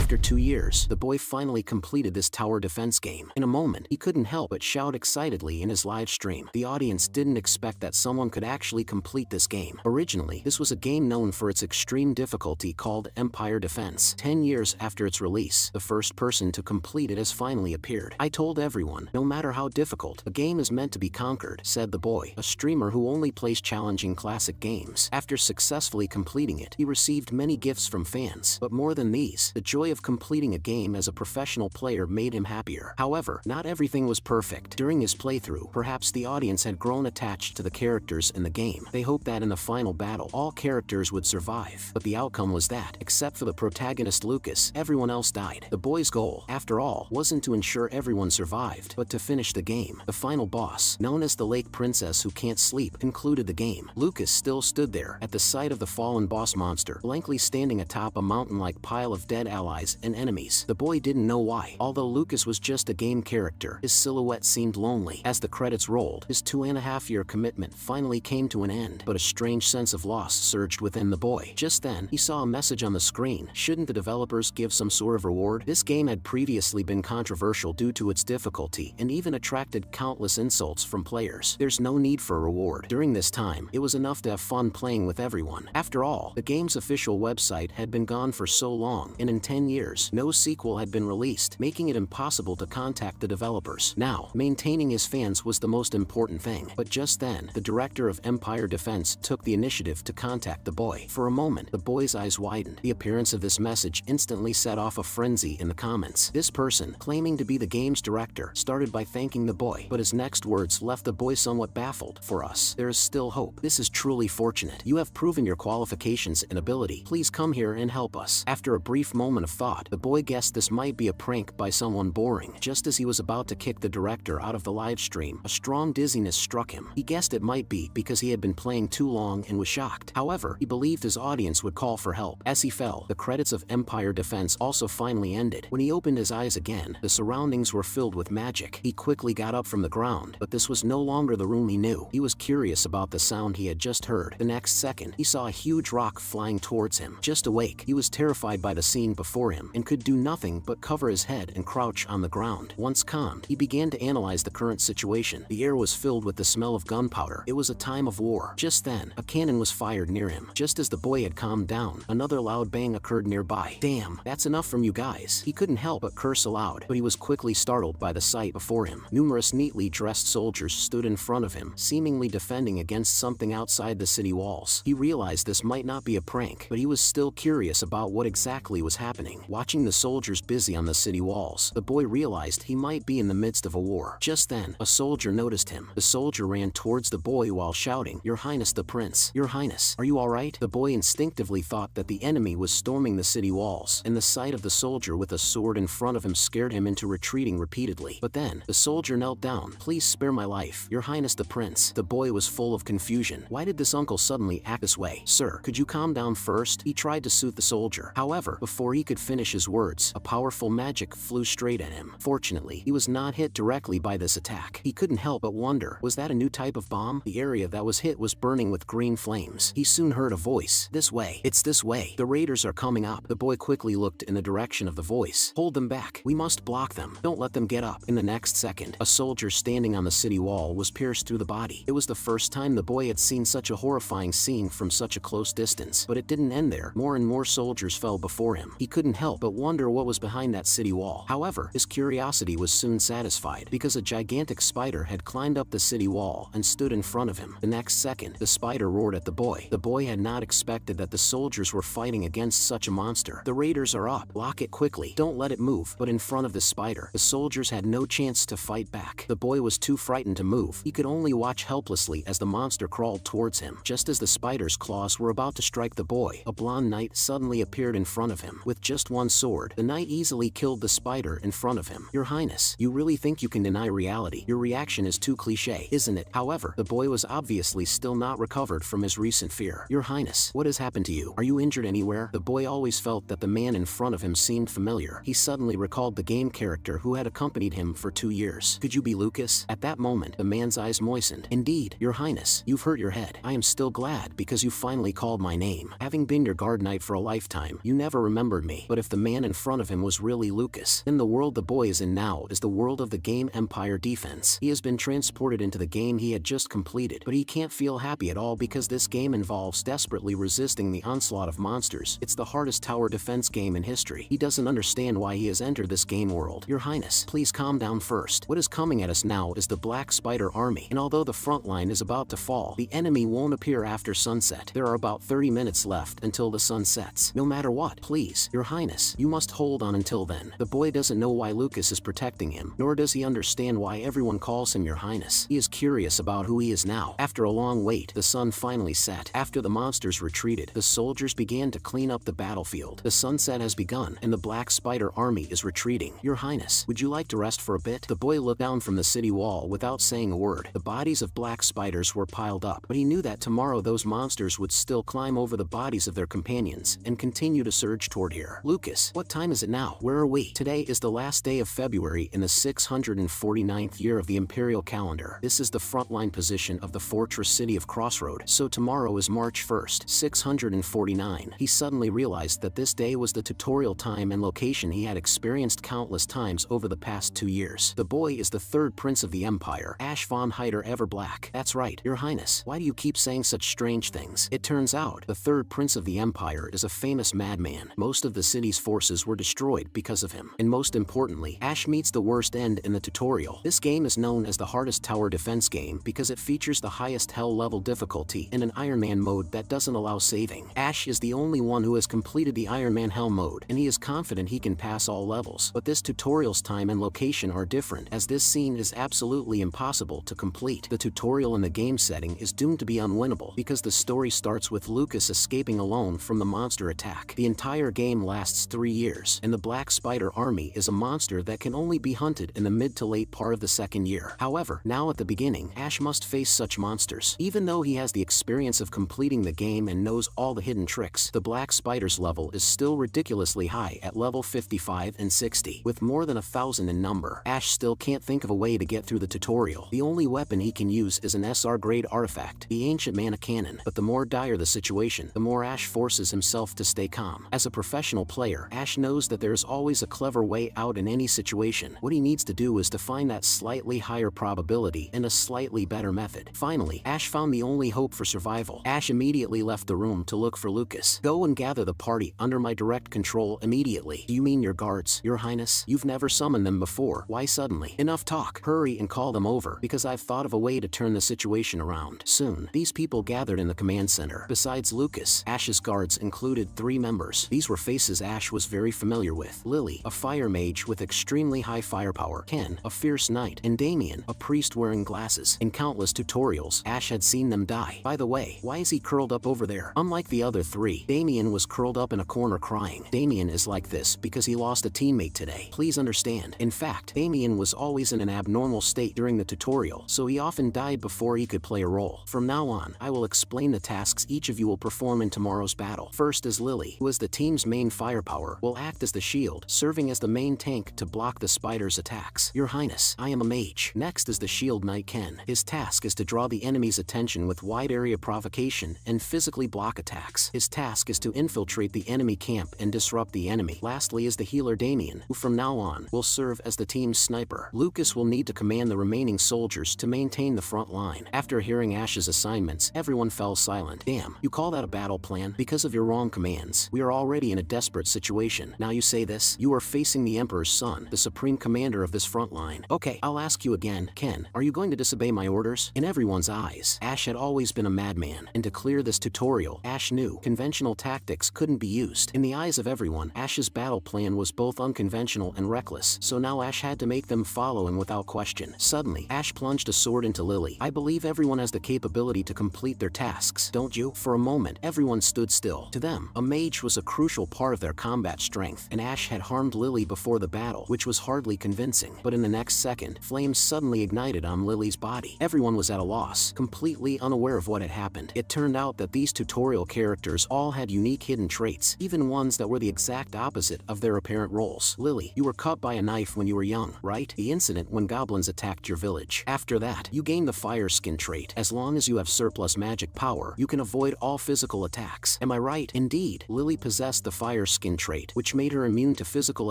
After 2 years, the boy finally completed this tower defense game. In a moment, he couldn't help but shout excitedly in his live stream. The audience didn't expect that someone could actually complete this game. Originally, this was a game known for its extreme difficulty called Empire Defense. 10 years after its release, the first person to complete it has finally appeared. I told everyone, no matter how difficult, a game is meant to be conquered, said the boy, a streamer who only plays challenging classic games. After successfully completing it, he received many gifts from fans. But more than these, the joy of completing a game as a professional player made him happier. However, not everything was perfect. During his playthrough, perhaps the audience had grown attached to the characters in the game. They hoped that in the final battle, all characters would survive. But the outcome was that, except for the protagonist Lucas, everyone else died. The boy's goal, after all, wasn't to ensure everyone survived, but to finish the game. The final boss, known as the Lake Princess Who Can't Sleep, concluded the game. Lucas still stood there, at the sight of the fallen boss monster, blankly standing atop a mountain-like pile of dead allies and enemies. The boy didn't know why. Although Lucas was just a game character, his silhouette seemed lonely. As the credits rolled, his 2.5-year commitment finally came to an end, but a strange sense of loss surged within the boy. Just then, he saw a message on the screen. Shouldn't the developers give some sort of reward? This game had previously been controversial due to its difficulty, and even attracted countless insults from players. There's no need for a reward. During this time, it was enough to have fun playing with everyone. After all, the game's official website had been gone for so long, and in 10 years, no sequel had been released, making it impossible to contact the developers. Now, maintaining his fans was the most important thing. But just then, the director of Empire Defense took the initiative to contact the boy. For a moment, the boy's eyes widened. The appearance of this message instantly set off a frenzy in the comments. This person, claiming to be the game's director, started by thanking the boy, but his next words left the boy somewhat baffled. For us, there is still hope. This is truly fortunate. You have proven your qualifications and ability. Please come here and help us. After a brief moment of thought, the boy guessed this might be a prank by someone boring. Just as he was about to kick the director out of the live stream, a strong dizziness struck him. He guessed it might be because he had been playing too long and was shocked. However, he believed his audience would call for help. As he fell, the credits of Empire Defense also finally ended. When he opened his eyes again, the surroundings were filled with magic. He quickly got up from the ground, but this was no longer the room he knew. He was curious about the sound he had just heard. The next second, he saw a huge rock flying towards him. Just awake, he was terrified by the scene before him and could do nothing but cover his head and crouch on the ground. Once calmed, he began to analyze the current situation. The air was filled with the smell of gunpowder. It was a time of war. Just then, a cannon was fired near him. Just as the boy had calmed down, another loud bang occurred nearby. Damn, that's enough from you guys. He couldn't help but curse aloud, but he was quickly startled by the sight before him. Numerous neatly dressed soldiers stood in front of him, seemingly defending against something outside the city walls. He realized this might not be a prank, but he was still curious about what exactly was happening. Watching the soldiers busy on the city walls, the boy realized he might be in the midst of a war. Just then, a soldier noticed him. The soldier ran towards the boy while shouting, "Your Highness the Prince! Your Highness, are you alright?" The boy instinctively thought that the enemy was storming the city walls, and the sight of the soldier with a sword in front of him scared him into retreating repeatedly. But then, the soldier knelt down. "Please spare my life, Your Highness the Prince." The boy was full of confusion. Why did this uncle suddenly act this way? "Sir, could you calm down first?" He tried to soothe the soldier. However, before he could finish his words, a powerful magic flew straight at him. Fortunately, he was not hit directly by this attack. He couldn't help but wonder, was that a new type of bomb? The area that was hit was burning with green flames. He soon heard a voice. "This way. It's this way. The raiders are coming up." The boy quickly looked in the direction of the voice. "Hold them back. We must block them. Don't let them get up." In the next second, a soldier standing on the city wall was pierced through the body. It was the first time the boy had seen such a horrifying scene from such a close distance. But it didn't end there. More and more soldiers fell before him. He couldn't help but wonder what was behind that city wall. However, his curiosity was soon satisfied, because a gigantic spider had climbed up the city wall and stood in front of him. The next second, the spider roared at the boy. The boy had not expected that the soldiers were fighting against such a monster. "The raiders are up. Block it quickly. Don't let it move." But in front of the spider, the soldiers had no chance to fight back. The boy was too frightened to move. He could only watch helplessly as the monster crawled towards him. Just as the spider's claws were about to strike the boy, a blonde knight suddenly appeared in front of him. With just one sword, the knight easily killed the spider in front of him. "Your Highness, you really think you can deny reality? Your reaction is too cliché, isn't it?" However, the boy was obviously still not recovered from his recent fear. "Your Highness, what has happened to you? Are you injured anywhere?" The boy always felt that the man in front of him seemed familiar. He suddenly recalled the game character who had accompanied him for 2 years. "Could you be Lucas?" At that moment, the man's eyes moistened. "Indeed, Your Highness, you've hurt your head. I am still glad because you finally called my name. Having been your guard knight for a lifetime, you never remembered me. But But if the man in front of him was really Lucas, then the world the boy is in now is the world of the game Empire Defense. He has been transported into the game he had just completed, but he can't feel happy at all because this game involves desperately resisting the onslaught of monsters. It's the hardest tower defense game in history. He doesn't understand why he has entered this game world. Your Highness, please calm down first. What is coming at us now is the Black Spider Army, and although the front line is about to fall, the enemy won't appear after sunset. There are about 30 minutes left until the sun sets. No matter what, please, Your Highness, you must hold on until then. The boy doesn't know why Lucas is protecting him, nor does he understand why everyone calls him Your Highness. He is curious about who he is now. After a long wait, the sun finally set. After the monsters retreated, the soldiers began to clean up the battlefield. The sunset has begun, and the Black Spider Army is retreating. Your Highness, would you like to rest for a bit? The boy looked down from the city wall without saying a word. The bodies of black spiders were piled up, but he knew that tomorrow those monsters would still climb over the bodies of their companions and continue to surge toward here. Lucas, what time is it now? Where are we? Today is the last day of February in the 649th year of the imperial calendar. This is the frontline position of the fortress city of Crossroad, so tomorrow is March 1st, 649. He suddenly realized that this day was the tutorial time and location he had experienced countless times over the past 2 years. The boy is the third prince of the empire, Ash von Hyder Everblack. That's right, Your Highness. Why do you keep saying such strange things? It turns out, the third prince of the empire is a famous madman. Most of the city's forces were destroyed because of him. And most importantly, Ash meets the worst end in the tutorial. This game is known as the hardest tower defense game because it features the highest hell level difficulty in an Iron Man mode that doesn't allow saving. Ash is the only one who has completed the Iron Man hell mode, and he is confident he can pass all levels. But this tutorial's time and location are different, as this scene is absolutely impossible to complete. The tutorial in the game setting is doomed to be unwinnable because the story starts with Lucas escaping alone from the monster attack. The entire game lasts 3 years, and the Black Spider Army is a monster that can only be hunted in the mid to late part of the second year. However, now at the beginning, Ash must face such monsters. Even though he has the experience of completing the game and knows all the hidden tricks, the Black Spider's level is still ridiculously high at level 55 and 60. With more than 1,000 in number, Ash still can't think of a way to get through the tutorial. The only weapon he can use is an SR-grade artifact, the Ancient Mana Cannon. But the more dire the situation, the more Ash forces himself to stay calm. As a professional player, Ash knows that there's always a clever way out in any situation. What he needs to do is to find that slightly higher probability and a slightly better method. Finally, Ash found the only hope for survival. Ash immediately left the room to look for Lucas. Go and gather the party under my direct control immediately. Do you mean your guards, Your Highness? You've never summoned them before. Why suddenly? Enough talk. Hurry and call them over, because I've thought of a way to turn the situation around. Soon, these people gathered in the command center. Besides Lucas, Ash's guards included 3 members. These were faces Ash was very familiar with. Lily, a fire mage with extremely high firepower. Ken, a fierce knight. And Damien, a priest wearing glasses. In countless tutorials, Ash had seen them die. By the way, why is he curled up over there? Unlike the other 3, Damien was curled up in a corner crying. Damien is like this because he lost a teammate today. Please understand. In fact, Damien was always in an abnormal state during the tutorial, so he often died before he could play a role. From now on, I will explain the tasks each of you will perform in tomorrow's battle. First is Lily, who is the team's main firepower, will act as the shield, serving as the main tank to block the spider's attacks. Your Highness, I am a mage. Next is the shield knight Ken. His task is to draw the enemy's attention with wide area provocation and physically block attacks. His task is to infiltrate the enemy camp and disrupt the enemy. Lastly is the healer Damien, who from now on will serve as the team's sniper. Lucas will need to command the remaining soldiers to maintain the front line. After hearing Ash's assignments, everyone fell silent. Damn, you call that a battle plan? Because of your wrong commands, we are already in a desperate situation. Now you say this? You are facing the Emperor's son, the supreme commander of this front line. Okay, I'll ask you again. Ken, are you going to disobey my orders? In everyone's eyes, Ash had always been a madman, and to clear this tutorial, Ash knew conventional tactics couldn't be used. In the eyes of everyone, Ash's battle plan was both unconventional and reckless, so now Ash had to make them follow him without question. Suddenly, Ash plunged a sword into Lily. I believe everyone has the capability to complete their tasks, don't you? For a moment, everyone stood still. To them, a mage was a crucial part of their combat strength, and Ash had harmed Lily before the battle, which was hardly convincing. But in the next second, flames suddenly ignited on Lily's body. Everyone was at a loss, completely unaware of what had happened. It turned out that these tutorial characters all had unique hidden traits, even ones that were the exact opposite of their apparent roles. Lily, you were cut by a knife when you were young, right? The incident when goblins attacked your village. After that, you gained the fire skin trait. As long as you have surplus magic power, you can avoid all physical attacks. Am I right? Indeed, Lily possessed the fire skin Skin trait, which made her immune to physical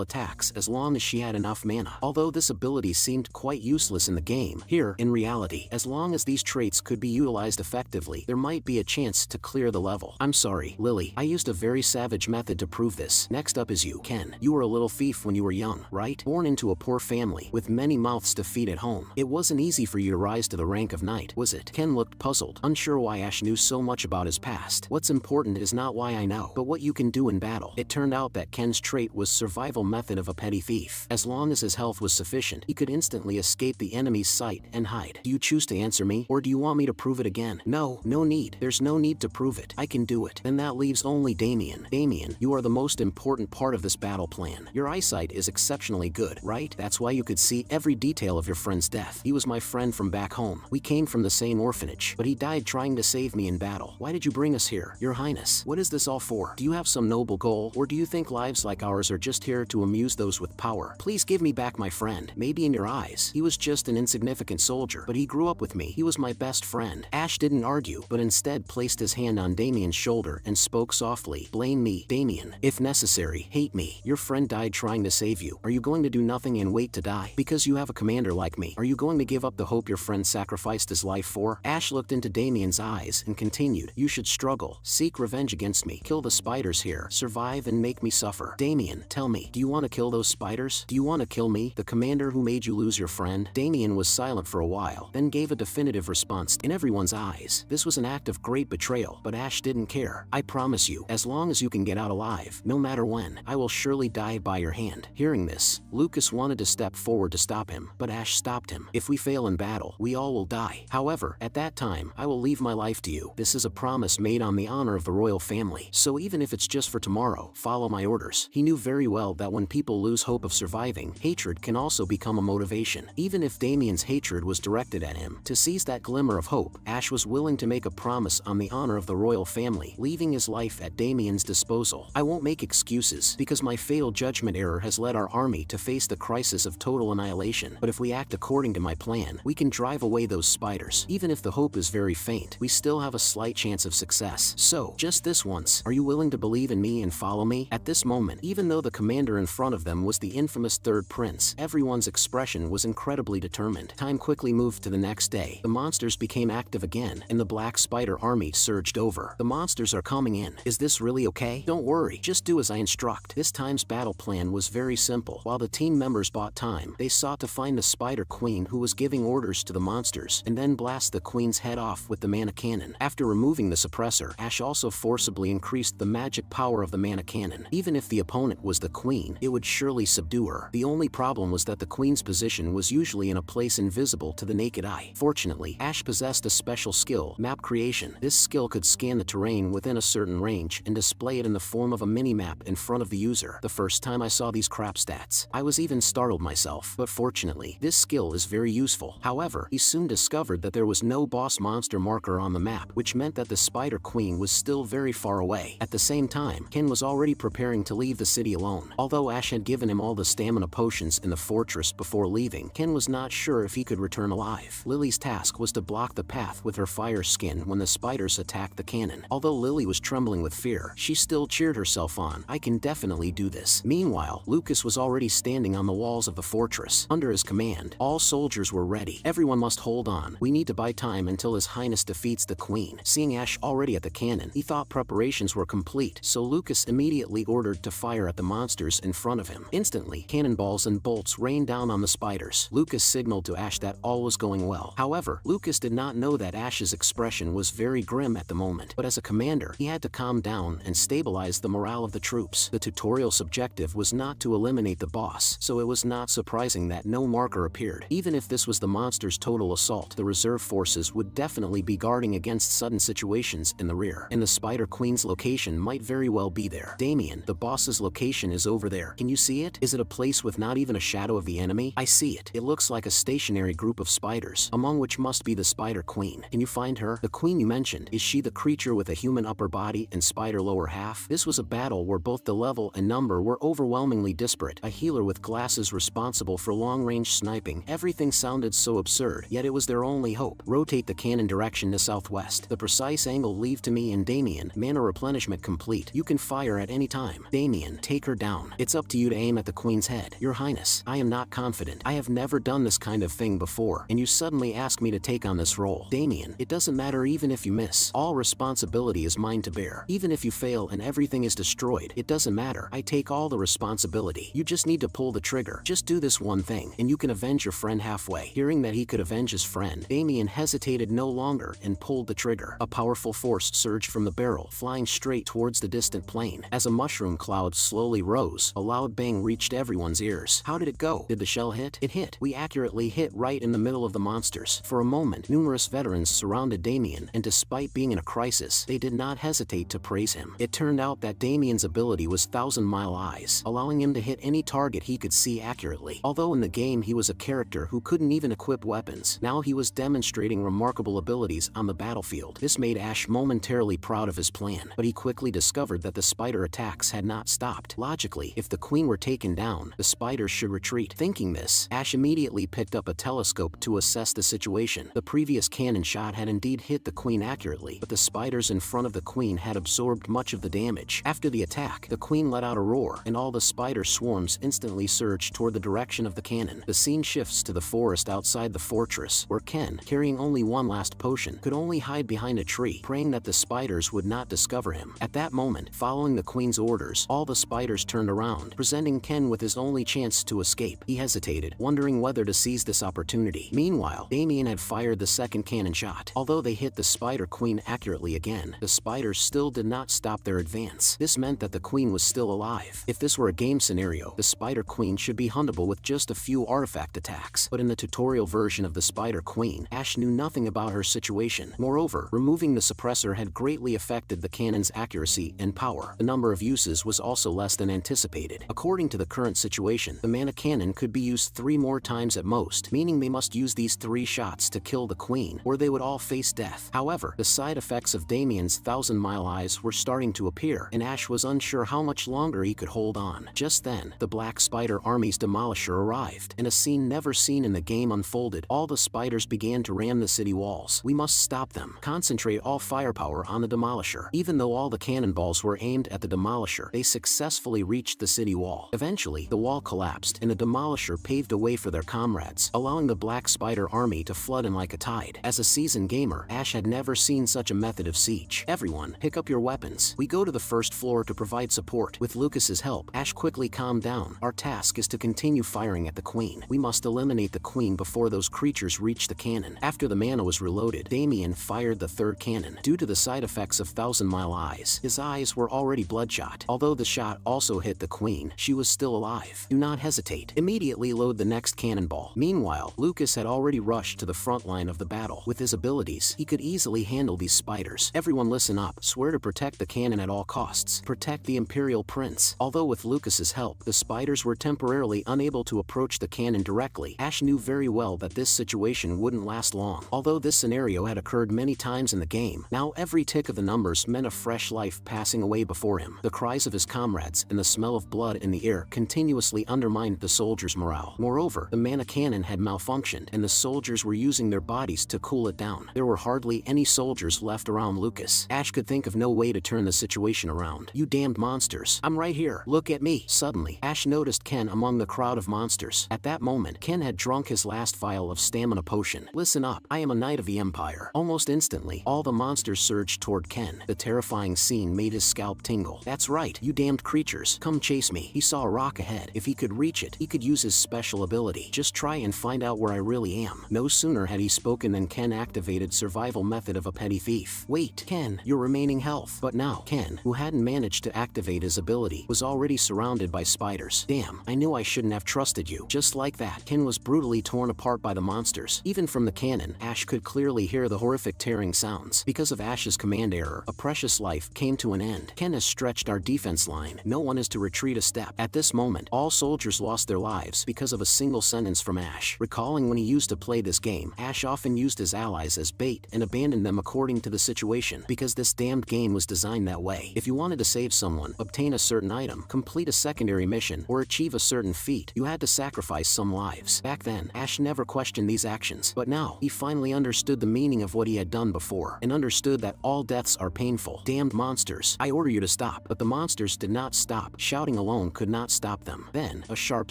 attacks as long as she had enough mana. Although this ability seemed quite useless in the game, here, in reality, as long as these traits could be utilized effectively, there might be a chance to clear the level. I'm sorry, Lily. I used a very savage method to prove this. Next up is you, Ken. You were a little thief when you were young, right? Born into a poor family, with many mouths to feed at home. It wasn't easy for you to rise to the rank of knight, was it? Ken looked puzzled, unsure why Ash knew so much about his past. What's important is not why I know, but what you can do in battle. It turned out that Ken's trait was survival method of a petty thief. As long as his health was sufficient, he could instantly escape the enemy's sight and hide. Do you choose to answer me, or do you want me to prove it again? No need. There's no need to prove it. I can do it. Then that leaves only Damien. Damien, you are the most important part of this battle plan. Your eyesight is exceptionally good, right? That's why you could see every detail of your friend's death. He was my friend from back home. We came from the same orphanage, but he died trying to save me in battle. Why did you bring us here? Your Highness, what is this all for? Do you have some noble goal, or do you think lives like ours are just here to amuse those with power? Please give me back my friend. Maybe in your eyes, he was just an insignificant soldier, but he grew up with me. He was my best friend. Ash didn't argue, but instead placed his hand on Damien's shoulder and spoke softly. Blame me, Damien. If necessary, hate me. Your friend died trying to save you. Are you going to do nothing and wait to die? Because you have a commander like me. Are you going to give up the hope your friend sacrificed his life for? Ash looked into Damien's eyes and continued. You should struggle. Seek revenge against me. Kill the spiders here. Survive and make me suffer. Damien, tell me, do you want to kill those spiders? Do you want to kill me, the commander who made you lose your friend? Damien was silent for a while, then gave a definitive response. In everyone's eyes, this was an act of great betrayal, but Ash didn't care. I promise you, as long as you can get out alive, no matter when, I will surely die by your hand. Hearing this, Lucas wanted to step forward to stop him, but Ash stopped him. If we fail in battle, we all will die. However, at that time, I will leave my life to you. This is a promise made on the honor of the royal family. So even if it's just for tomorrow, follow my orders. He knew very well that when people lose hope of surviving, hatred can also become a motivation. Even if Damien's hatred was directed at him, to seize that glimmer of hope, Ash was willing to make a promise on the honor of the royal family, leaving his life at Damien's disposal. I won't make excuses, because my fatal judgment error has led our army to face the crisis of total annihilation. But if we act according to my plan, we can drive away those spiders. Even if the hope is very faint, we still have a slight chance of success. So, just this once, are you willing to believe in me and follow me? At this moment, even though the commander in front of them was the infamous Third Prince, everyone's expression was incredibly determined. Time quickly moved to the next day. The monsters became active again, and the black spider army surged over. The monsters are coming in. Is this really okay? Don't worry, just do as I instruct. This time's battle plan was very simple. While the team members bought time, they sought to find the spider queen who was giving orders to the monsters, and then blast the queen's head off with the mana cannon. After removing the suppressor, Ash also forcibly increased the magic power of the mana cannon. Even if the opponent was the queen, it would surely subdue her. The only problem was that the queen's position was usually in a place invisible to the naked eye. Fortunately, Ash possessed a special skill, map creation. This skill could scan the terrain within a certain range and display it in the form of a mini-map in front of the user. The first time I saw these crap stats, I was even startled myself, but fortunately, this skill is very useful. However, he soon discovered that there was no boss monster marker on the map, which meant that the Spider Queen was still very far away. At the same time, Ken was already preparing to leave the city alone. Although Ash had given him all the stamina potions in the fortress before leaving, Ken was not sure if he could return alive. Lily's task was to block the path with her fire skin when the spiders attacked the cannon. Although Lily was trembling with fear, she still cheered herself on. I can definitely do this. Meanwhile, Lucas was already standing on the walls of the fortress. Under his command, all soldiers were ready. Everyone must hold on. We need to buy time until His Highness defeats the Queen. Seeing Ash already at the cannon, he thought preparations were complete, so Lucas immediately ordered to fire at the monsters in front of him. Instantly, cannonballs and bolts rained down on the spiders. Lucas signaled to Ash that all was going well. However, Lucas did not know that Ash's expression was very grim at the moment, but as a commander, he had to calm down and stabilize the morale of the troops. The tutorial's objective was not to eliminate the boss, so it was not surprising that no marker appeared. Even if this was the monster's total assault, the reserve forces would definitely be guarding against sudden situations in the rear, and the Spider Queen's location might very well be there. Damien, the boss's location is over there. Can you see it? Is it a place with not even a shadow of the enemy? I see it. It looks like a stationary group of spiders, among which must be the Spider Queen. Can you find her? The queen you mentioned, is she the creature with a human upper body and spider lower half? This was a battle where both the level and number were overwhelmingly disparate. A healer with glasses responsible for long-range sniping. Everything sounded so absurd, yet it was their only hope. Rotate the cannon direction to southwest. The precise angle leave to me and Damien. Mana replenishment complete. You can fire at any any time. Damien, take her down. It's up to you to aim at the queen's head. Your Highness, I am not confident. I have never done this kind of thing before, and you suddenly ask me to take on this role. Damien, it doesn't matter even if you miss. All responsibility is mine to bear. Even if you fail and everything is destroyed, it doesn't matter. I take all the responsibility. You just need to pull the trigger. Just do this one thing, and you can avenge your friend halfway. Hearing that he could avenge his friend, Damien hesitated no longer and pulled the trigger. A powerful force surged from the barrel, flying straight towards the distant plane. As a mushroom cloud slowly rose, a loud bang reached everyone's ears. How did it go? Did the shell hit? It hit. We accurately hit right in the middle of the monsters. For a moment, numerous veterans surrounded Damien, and despite being in a crisis, they did not hesitate to praise him. It turned out that Damien's ability was thousand-mile eyes, allowing him to hit any target he could see accurately. Although in the game he was a character who couldn't even equip weapons, now he was demonstrating remarkable abilities on the battlefield. This made Ash momentarily proud of his plan, but he quickly discovered that the spider attacks had not stopped. Logically, if the queen were taken down, the spiders should retreat. Thinking this, Ash immediately picked up a telescope to assess the situation. The previous cannon shot had indeed hit the queen accurately, but the spiders in front of the queen had absorbed much of the damage. After the attack, the queen let out a roar, and all the spider swarms instantly surged toward the direction of the cannon. The scene shifts to the forest outside the fortress, where Ken, carrying only one last potion, could only hide behind a tree, praying that the spiders would not discover him. At that moment, following the queen's orders, all the spiders turned around, presenting Ken with his only chance to escape. He hesitated, wondering whether to seize this opportunity. Meanwhile, Damien had fired the second cannon shot. Although they hit the spider queen accurately again, the spiders still did not stop their advance. This meant that the queen was still alive. If this were a game scenario, the spider queen should be huntable with just a few artifact attacks. But in the tutorial version of the spider queen, Ash knew nothing about her situation. Moreover, removing the suppressor had greatly affected the cannon's accuracy and power. The number of uses was also less than anticipated. According to the current situation, the mana cannon could be used 3 more times at most, meaning they must use these 3 shots to kill the queen, or they would all face death. However, the side effects of Damien's thousand-mile eyes were starting to appear, and Ash was unsure how much longer he could hold on. Just then, the Black Spider Army's Demolisher arrived, and a scene never seen in the game unfolded. All the spiders began to ram the city walls. We must stop them. Concentrate all firepower on the Demolisher. Even though all the cannonballs were aimed at the Demolisher, they successfully reached the city wall. Eventually, the wall collapsed, and the Demolisher paved a way for their comrades, allowing the Black Spider Army to flood in like a tide. As a seasoned gamer, Ash had never seen such a method of siege. Everyone, pick up your weapons. We go to the first floor to provide support. With Lucas's help, Ash quickly calmed down. Our task is to continue firing at the queen. We must eliminate the queen before those creatures reach the cannon. After the mana was reloaded, Damien fired the third cannon. Due to the side effects of thousand-mile eyes, his eyes were already bloodshot. Although the shot also hit the queen, she was still alive. Do not hesitate. Immediately load the next cannonball. Meanwhile, Lucas had already rushed to the front line of the battle. With his abilities, he could easily handle these spiders. Everyone listen up. Swear to protect the cannon at all costs. Protect the Imperial Prince. Although with Lucas's help, the spiders were temporarily unable to approach the cannon directly, Ash knew very well that this situation wouldn't last long. Although this scenario had occurred many times in the game, now every tick of the numbers meant a fresh life passing away before him. The cries of his comrades and the smell of blood in the air continuously undermined the soldiers' morale. Moreover, the mana cannon had malfunctioned, and the soldiers were using their bodies to cool it down. There were hardly any soldiers left around Lucas. Ash could think of no way to turn the situation around. You damned monsters. I'm right here. Look at me. Suddenly, Ash noticed Ken among the crowd of monsters. At that moment, Ken had drunk his last vial of stamina potion. Listen up. I am a knight of the Empire. Almost instantly, all the monsters surged toward Ken. The terrifying scene made his scalp tingle. That's right, you damned creatures. Come chase me. He saw a rock ahead. If he could reach it, he could use his special ability. Just try and find out where I really am. No sooner had he spoken than Ken activated survival method of a petty thief. Wait, Ken, your remaining health. But now, Ken, who hadn't managed to activate his ability, was already surrounded by spiders. Damn, I knew I shouldn't have trusted you. Just like that, Ken was brutally torn apart by the monsters. Even from the cannon, Ash could clearly hear the horrific tearing sounds. Because of Ash's command error, a precious life came to an end. Ken has stretched our defense line. No one is to retreat a step. At this moment, all soldiers lost their lives because of a single sentence from Ash. Recalling when he used to play this game, Ash often used his allies as bait and abandoned them according to the situation, because this damned game was designed that way. If you wanted to save someone, obtain a certain item, complete a secondary mission, or achieve a certain feat, you had to sacrifice some lives. Back then, Ash never questioned these actions, but now, he finally understood the meaning of what he had done before, and understood that all deaths are painful. Damned monsters, I order you to stop. But the monsters did not stop. Shouting alone could not stop them. Then, a sharp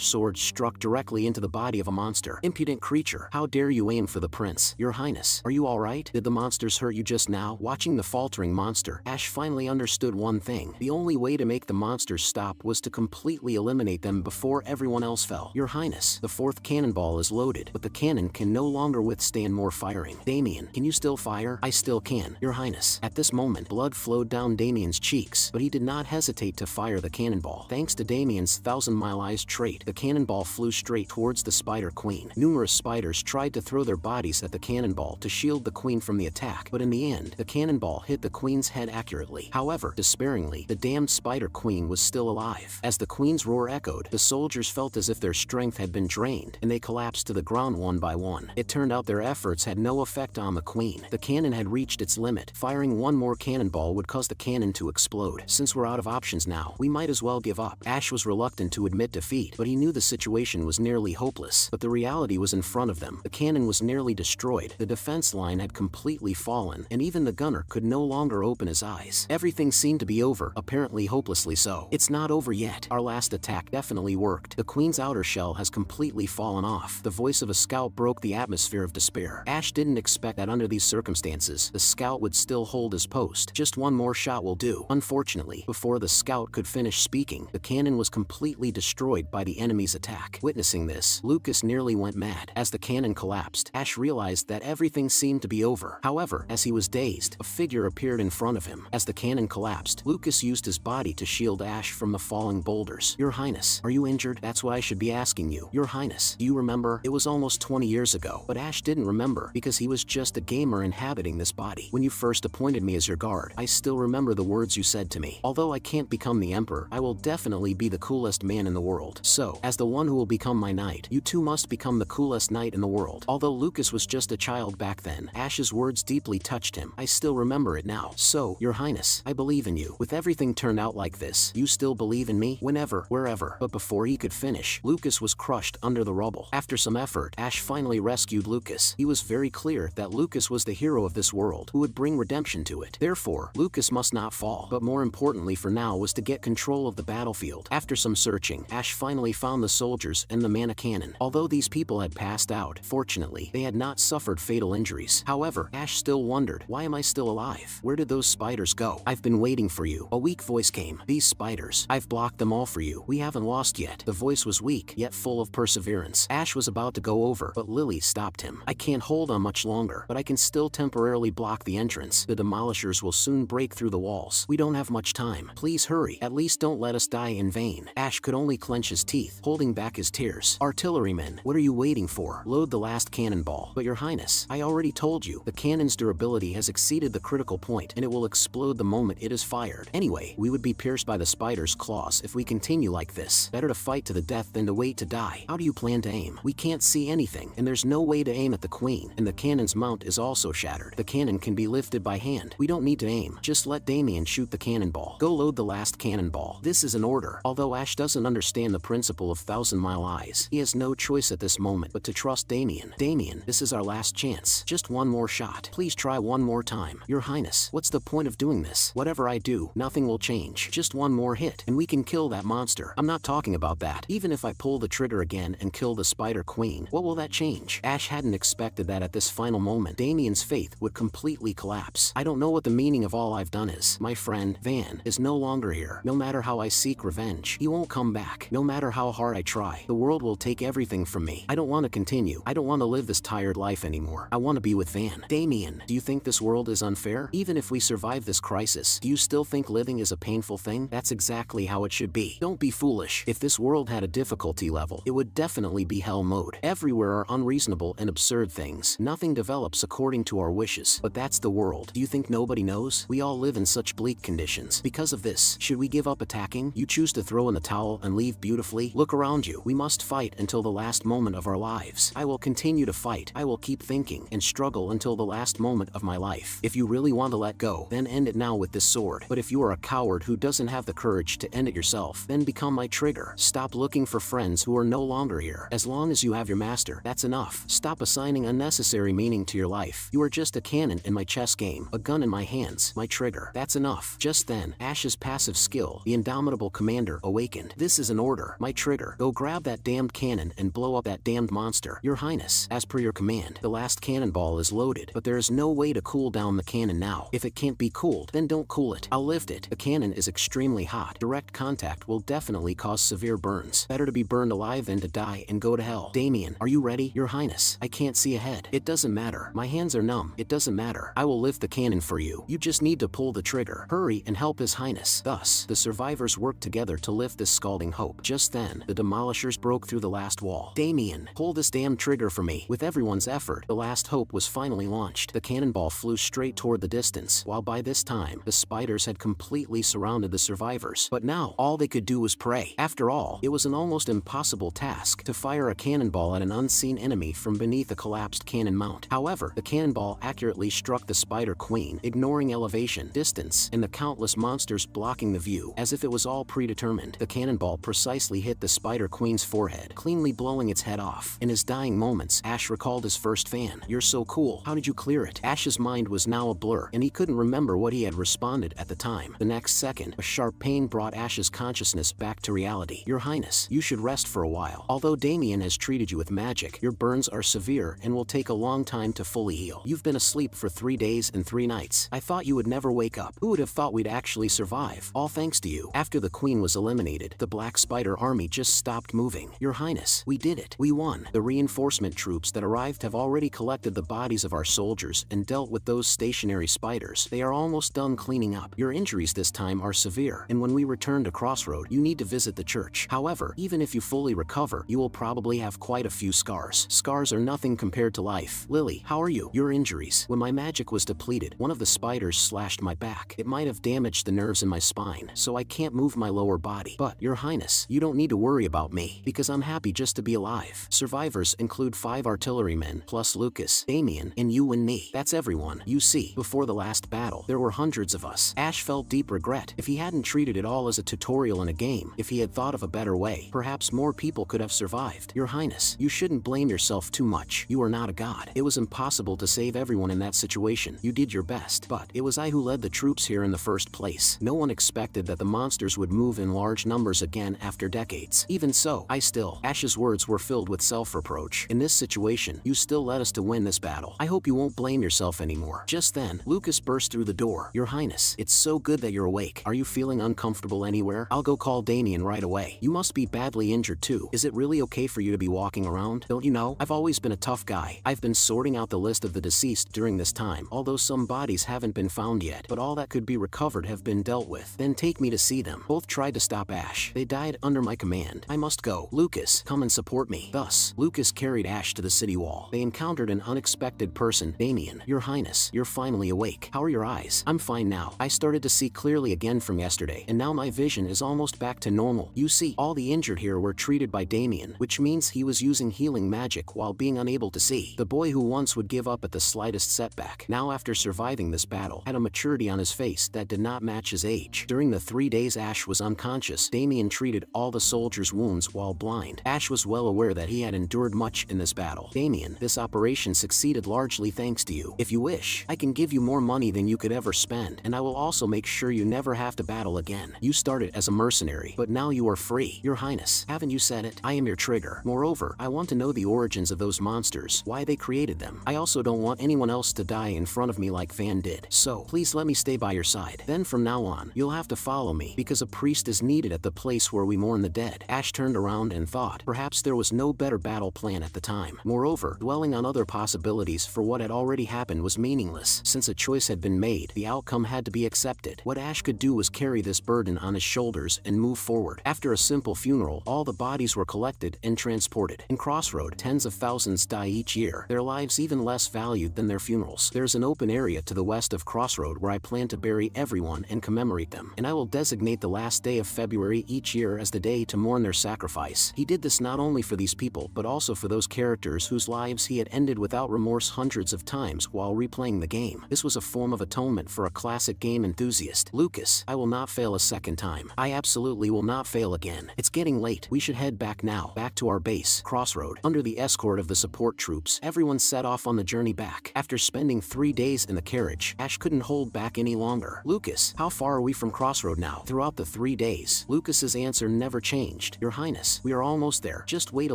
sword struck directly into the body of a monster. Impudent creature, how dare you aim for the prince? Your Highness, are you alright? Did the monsters hurt you just now? Watching the faltering monster, Ash finally understood one thing. The only way to make the monsters stop was to completely eliminate them before everyone else fell. Your Highness, the fourth cannonball is loaded, but the cannon can no longer withstand more firing. Damien, can you still fire? I still can, Your Highness. At this moment, blood flowed down Damien's cheeks, but he did not hesitate to fire the cannonball. Thanks to Damien's thousand-mile eyes trait, the cannonball flew straight towards the Spider Queen. Numerous spiders tried to throw their bodies at the cannonball to shield the queen from the attack, but in the end, the cannonball hit the queen's head accurately. However, despairingly, the damned Spider Queen was still alive. As the queen's roar echoed, the soldiers felt as if their strength had been drained, and they collapsed to the ground one by one. It turned out their efforts had no effect on the queen. The cannon had reached its limit. Firing one more cannonball would cause the cannon to explode. Since we're out of options now, we might as well give up. Ash was reluctant to admit defeat, but he knew the situation was nearly hopeless. But the reality was in front of them. The cannon was nearly destroyed, the defense line had completely fallen, and even the gunner could no longer open his eyes. Everything seemed to be over, apparently hopelessly so. It's not over yet. Our last attack definitely worked. The queen's outer shell has completely fallen off. The voice of a scout broke the atmosphere of despair. Ash didn't expect that under these circumstances, the scout would still hold his post. Just one more shot will do. Unfortunately, before the scout could finish speaking, the cannon was completely destroyed by the enemy's attack. Witnessing this, Lucas nearly went mad. As the cannon collapsed, Ash realized that everything seemed to be over. However, as he was dazed, a figure appeared in front of him. As the cannon collapsed, Lucas used his body to shield Ash from the falling boulders. Your Highness, are you injured? That's what I should be asking you. Your Highness, do you remember? It was almost 20 years ago, but Ash didn't remember because he was just a gamer inhabiting this body. When you first appointed me as your guard, I still remember the words you said to me. Although I can't become the Emperor, I will definitely be the coolest man in the world. So, as the one who will become my knight, you too must become the coolest knight in the world. Although Lucas was just a child back then, Ash's words deeply touched him. I still remember it now. So, Your Highness, I believe in you. With everything turned out like this, you still believe in me? Whenever, wherever. But before he could finish, Lucas was crushed under the rubble. After some effort, Ash finally rescued Lucas. He was very clear that Lucas was the hero of this world, who would bring redemption to it. Therefore, Lucas must not fall. But more importantly for now was to get control of the battlefield. After some searching, Ash finally found the soldiers and the mana cannon. Although these people had passed out, fortunately, they had not suffered fatal injuries. However, Ash still wondered, why am I still alive? Where did those spiders go? I've been waiting for you. A weak voice came. These spiders, I've blocked them all for you. We haven't lost yet. The voice was weak, yet full of perseverance. Ash was about to go over, but Lily stopped him. I can't hold on much longer, but I can still temporarily block the entrance. The demolishers will soon break through the walls. We don't have much time. Please hurry. At least don't let us die in vain. Ash could only clench his teeth, holding back his tears. Artillerymen, what are you waiting for? Load the last cannonball. But Your Highness, I already told you, the cannon's durability has exceeded the critical point, and it will explode the moment it is fired. Anyway, we would be pierced by the spider's claws if we continue like this. Better to fight to the death than to wait to die. How do you plan to aim? We can't see anything, and there's no way to aim at the queen, and the cannon's mount is also shattered. The cannon can be lifted by hand. We don't need to aim. Just let Damien shoot the cannonball. Go load the last cannonball. This is an order. Although Ash doesn't understand the principle of thousand-mile eyes, he has no choice at this moment but to trust Damien. Damien, this is our last chance. Just one more shot. Please try one more time. Your Highness, what's the point of doing this? Whatever I do, nothing will change. Just one more hit, and we can kill that monster. I'm not talking about that. Even if I pull the trigger again and kill the Spider Queen, what will that change? Ash hadn't expected that at this final moment, Damien's faith would completely collapse. I don't know what the meaning of all I've done is. My friend, Van, is no longer here. No matter how I seek revenge, he won't come back. No matter how hard I try, the world will take everything from me. I don't want to continue. I don't want to live this tired life anymore. I want to be with Van. Damien, do you think this world is unfair? Even if we survive this crisis, do you still think living is a painful thing? That's exactly how it should be. Don't be foolish. If this world had a difficulty level, it would definitely be hell mode. Everywhere are unreasonable and absurd things. Nothing develops according to our wishes. But that's the world. Do you think nobody knows? We all live in such bleak conditions. Because of this, should we give up attacking? You choose to throw in the towel and leave beautifully? Look around you. We must fight until the last moment of our lives. I will continue to fight. I will keep thinking and struggle until the last moment of my life. If you really want to let go, then end it now with this sword. But if you are a coward who doesn't have the courage to end it yourself, then become my trigger. Stop looking for friends who are no longer here. As long as you have your master, that's enough. Stop assigning unnecessary meaning to your life. You are just a cannon in my chess game, a gun in my hands, my trigger. That's enough. Just then, Ash's passive skill, the indomitable commander, awakened. This is an order. My trigger. Go grab that damned cannon and blow up that damned monster. Your Highness, as per your command. The last cannonball is loaded, but there is no way to cool down the cannon now. If it can't be cooled, then don't cool it. I'll lift it. The cannon is extremely hot. Direct contact will definitely cause severe burns. Better to be burned alive than to die and go to hell. Damien, are you ready? Your Highness, I can't see ahead. It doesn't matter. My hands are numb. It doesn't matter. I will lift the cannon for you. You just need to pull the trigger. Hurry and help His Highness. Thus, the survivors worked together to lift this scalding hope. Just then, the demolishers broke through the last wall. Damien, pull this damn trigger for me. With everyone's effort, the last hope was finally launched. The cannonball flew straight toward the distance, while by this time, the spiders had completely surrounded the survivors. But now, all they could do was pray. After all, it was an almost impossible task to fire a cannonball at an unseen enemy from beneath a collapsed cannon mount. However, the cannonball accurately struck the Spider Queen, ignoring elevation, distance, and the countless monsters blocking the view, as if it was all predetermined. The cannonball precisely hit the Spider Queen's forehead, cleanly blowing its head off. In his dying moments, Ash recalled his first fan. You're so cool. How did you clear it? Ash's mind was now a blur, and he couldn't remember what he had responded at the time. The next second, a sharp pain brought Ash's consciousness back to reality. Your Highness, you should rest for a while. Although Damien has treated you with magic, your burns are severe and will take a long time to fully heal. You've been asleep for 3 days and 3 nights. I thought you would never wake up. Who would have thought we'd actually survive? All thanks to you. After the Queen was eliminated, the Black Spider army just stopped moving. Your Highness, we did it. We won. The reinforcement troops that arrived have already collected the bodies of our soldiers and dealt with those stationary spiders. They are almost done cleaning up. Your injuries this time are severe, and when we return to Crossroad, you need to visit the church. However, even if you fully recover, you will probably have quite a few scars. Scars are nothing compared to life. Lily, how are you? Your injuries. When my magic was depleted, one of the spiders slashed my back. It might have damaged the nerves in my spine, so I can't move my lower body. But, Your Highness, you don't need to worry about me, because I'm happy just to be alive. Survivors include 5 artillerymen, plus Lucas, Damien, and you and me. That's everyone. You see, before the last battle, there were hundreds of us. Ash felt deep regret. If he hadn't treated it all as a tutorial in a game, if he had thought of a better way, perhaps more people could have survived. Your Highness, you shouldn't blame yourself too much. You are not a god. It was impossible to save everyone in that situation. You did your best, but it was I who led the troops here in the first place. No one expected that the monsters would move in large numbers again after decades. Even so, Ash's words were filled with self-reproach. In this situation, you still led us to win this battle. I hope you won't blame yourself anymore. Just then, Lucas burst through the door. Your Highness, it's so good that you're awake. Are you feeling uncomfortable anywhere? I'll go call Damien right away. You must be badly injured too. Is it really okay for you to be walking around? Don't you know? I've always been a tough guy. I've been sorting out the list of the deceased during this time, although some bodies haven't been found yet, but all that could be recovered have been dealt with. Then take me to see them. Both tried to stop Ash. They died under my command. I must go. Lucas, come and support me. Thus, Lucas carried Ash to the city wall. They encountered an unexpected person. Damien, Your Highness, you're finally awake. How are your eyes? I'm fine now. I started to see clearly again from yesterday, and now my vision is almost back to normal. You see, all the injured here were treated by Damien, which means he was using healing magic while being unable to see. The boy who once would give up at the slightest setback, now after surviving this battle, had a maturity on his face that did not match his age. During the 3 days Ash was unconscious, Damien treated all the soldiers' wounds while blind. Ash was well aware that he had endured much in this battle. Damien, this operation succeeded largely thanks to you. If you wish, I can give you more money than you could ever spend, and I will also make sure you never have to battle again. You started as a mercenary, but now you are free. Your Highness, haven't you said it? I am your trigger. Moreover, I want to know the origins of those monsters, why they created them. I also don't want anyone else to die in front of me like Van did. So, please let me stay by your side. Then from now on, you'll have to follow me, because a priest is needed at the place where we mourn the dead. Ash turned around and thought, perhaps there was no better battle plan at the time. Moreover, dwelling on other possibilities for what had already happened was meaningless. Since a choice had been made, the outcome had to be accepted. What Ash could do was carry this burden on his shoulders and move forward. After a simple funeral, all the bodies were collected and transported. In Crossroad, tens of thousands die each year, their lives even less valued than their funerals. There's an open area to the west of Crossroad where I plan to bury everyone and commemorate them, and I will designate the last day of February each year as the day to mourn their sacrifice. He did this not only for these people, but also for those characters whose lives he had ended without remorse hundreds of times while replaying the game. This was a form of atonement for a classic game enthusiast. Lucas, I will not fail a second time. I absolutely will not fail again. It's getting late. We should head back now. Back to our base, Crossroad. Under the escort of the support troops, everyone set off on the journey back. After spending 3 days in the carriage, Ash couldn't hold back any longer. Lucas, how far are we from Crossroad now? Throughout the 3 days, Lucas's answer never changed. Your Highness, we are almost there. Just wait a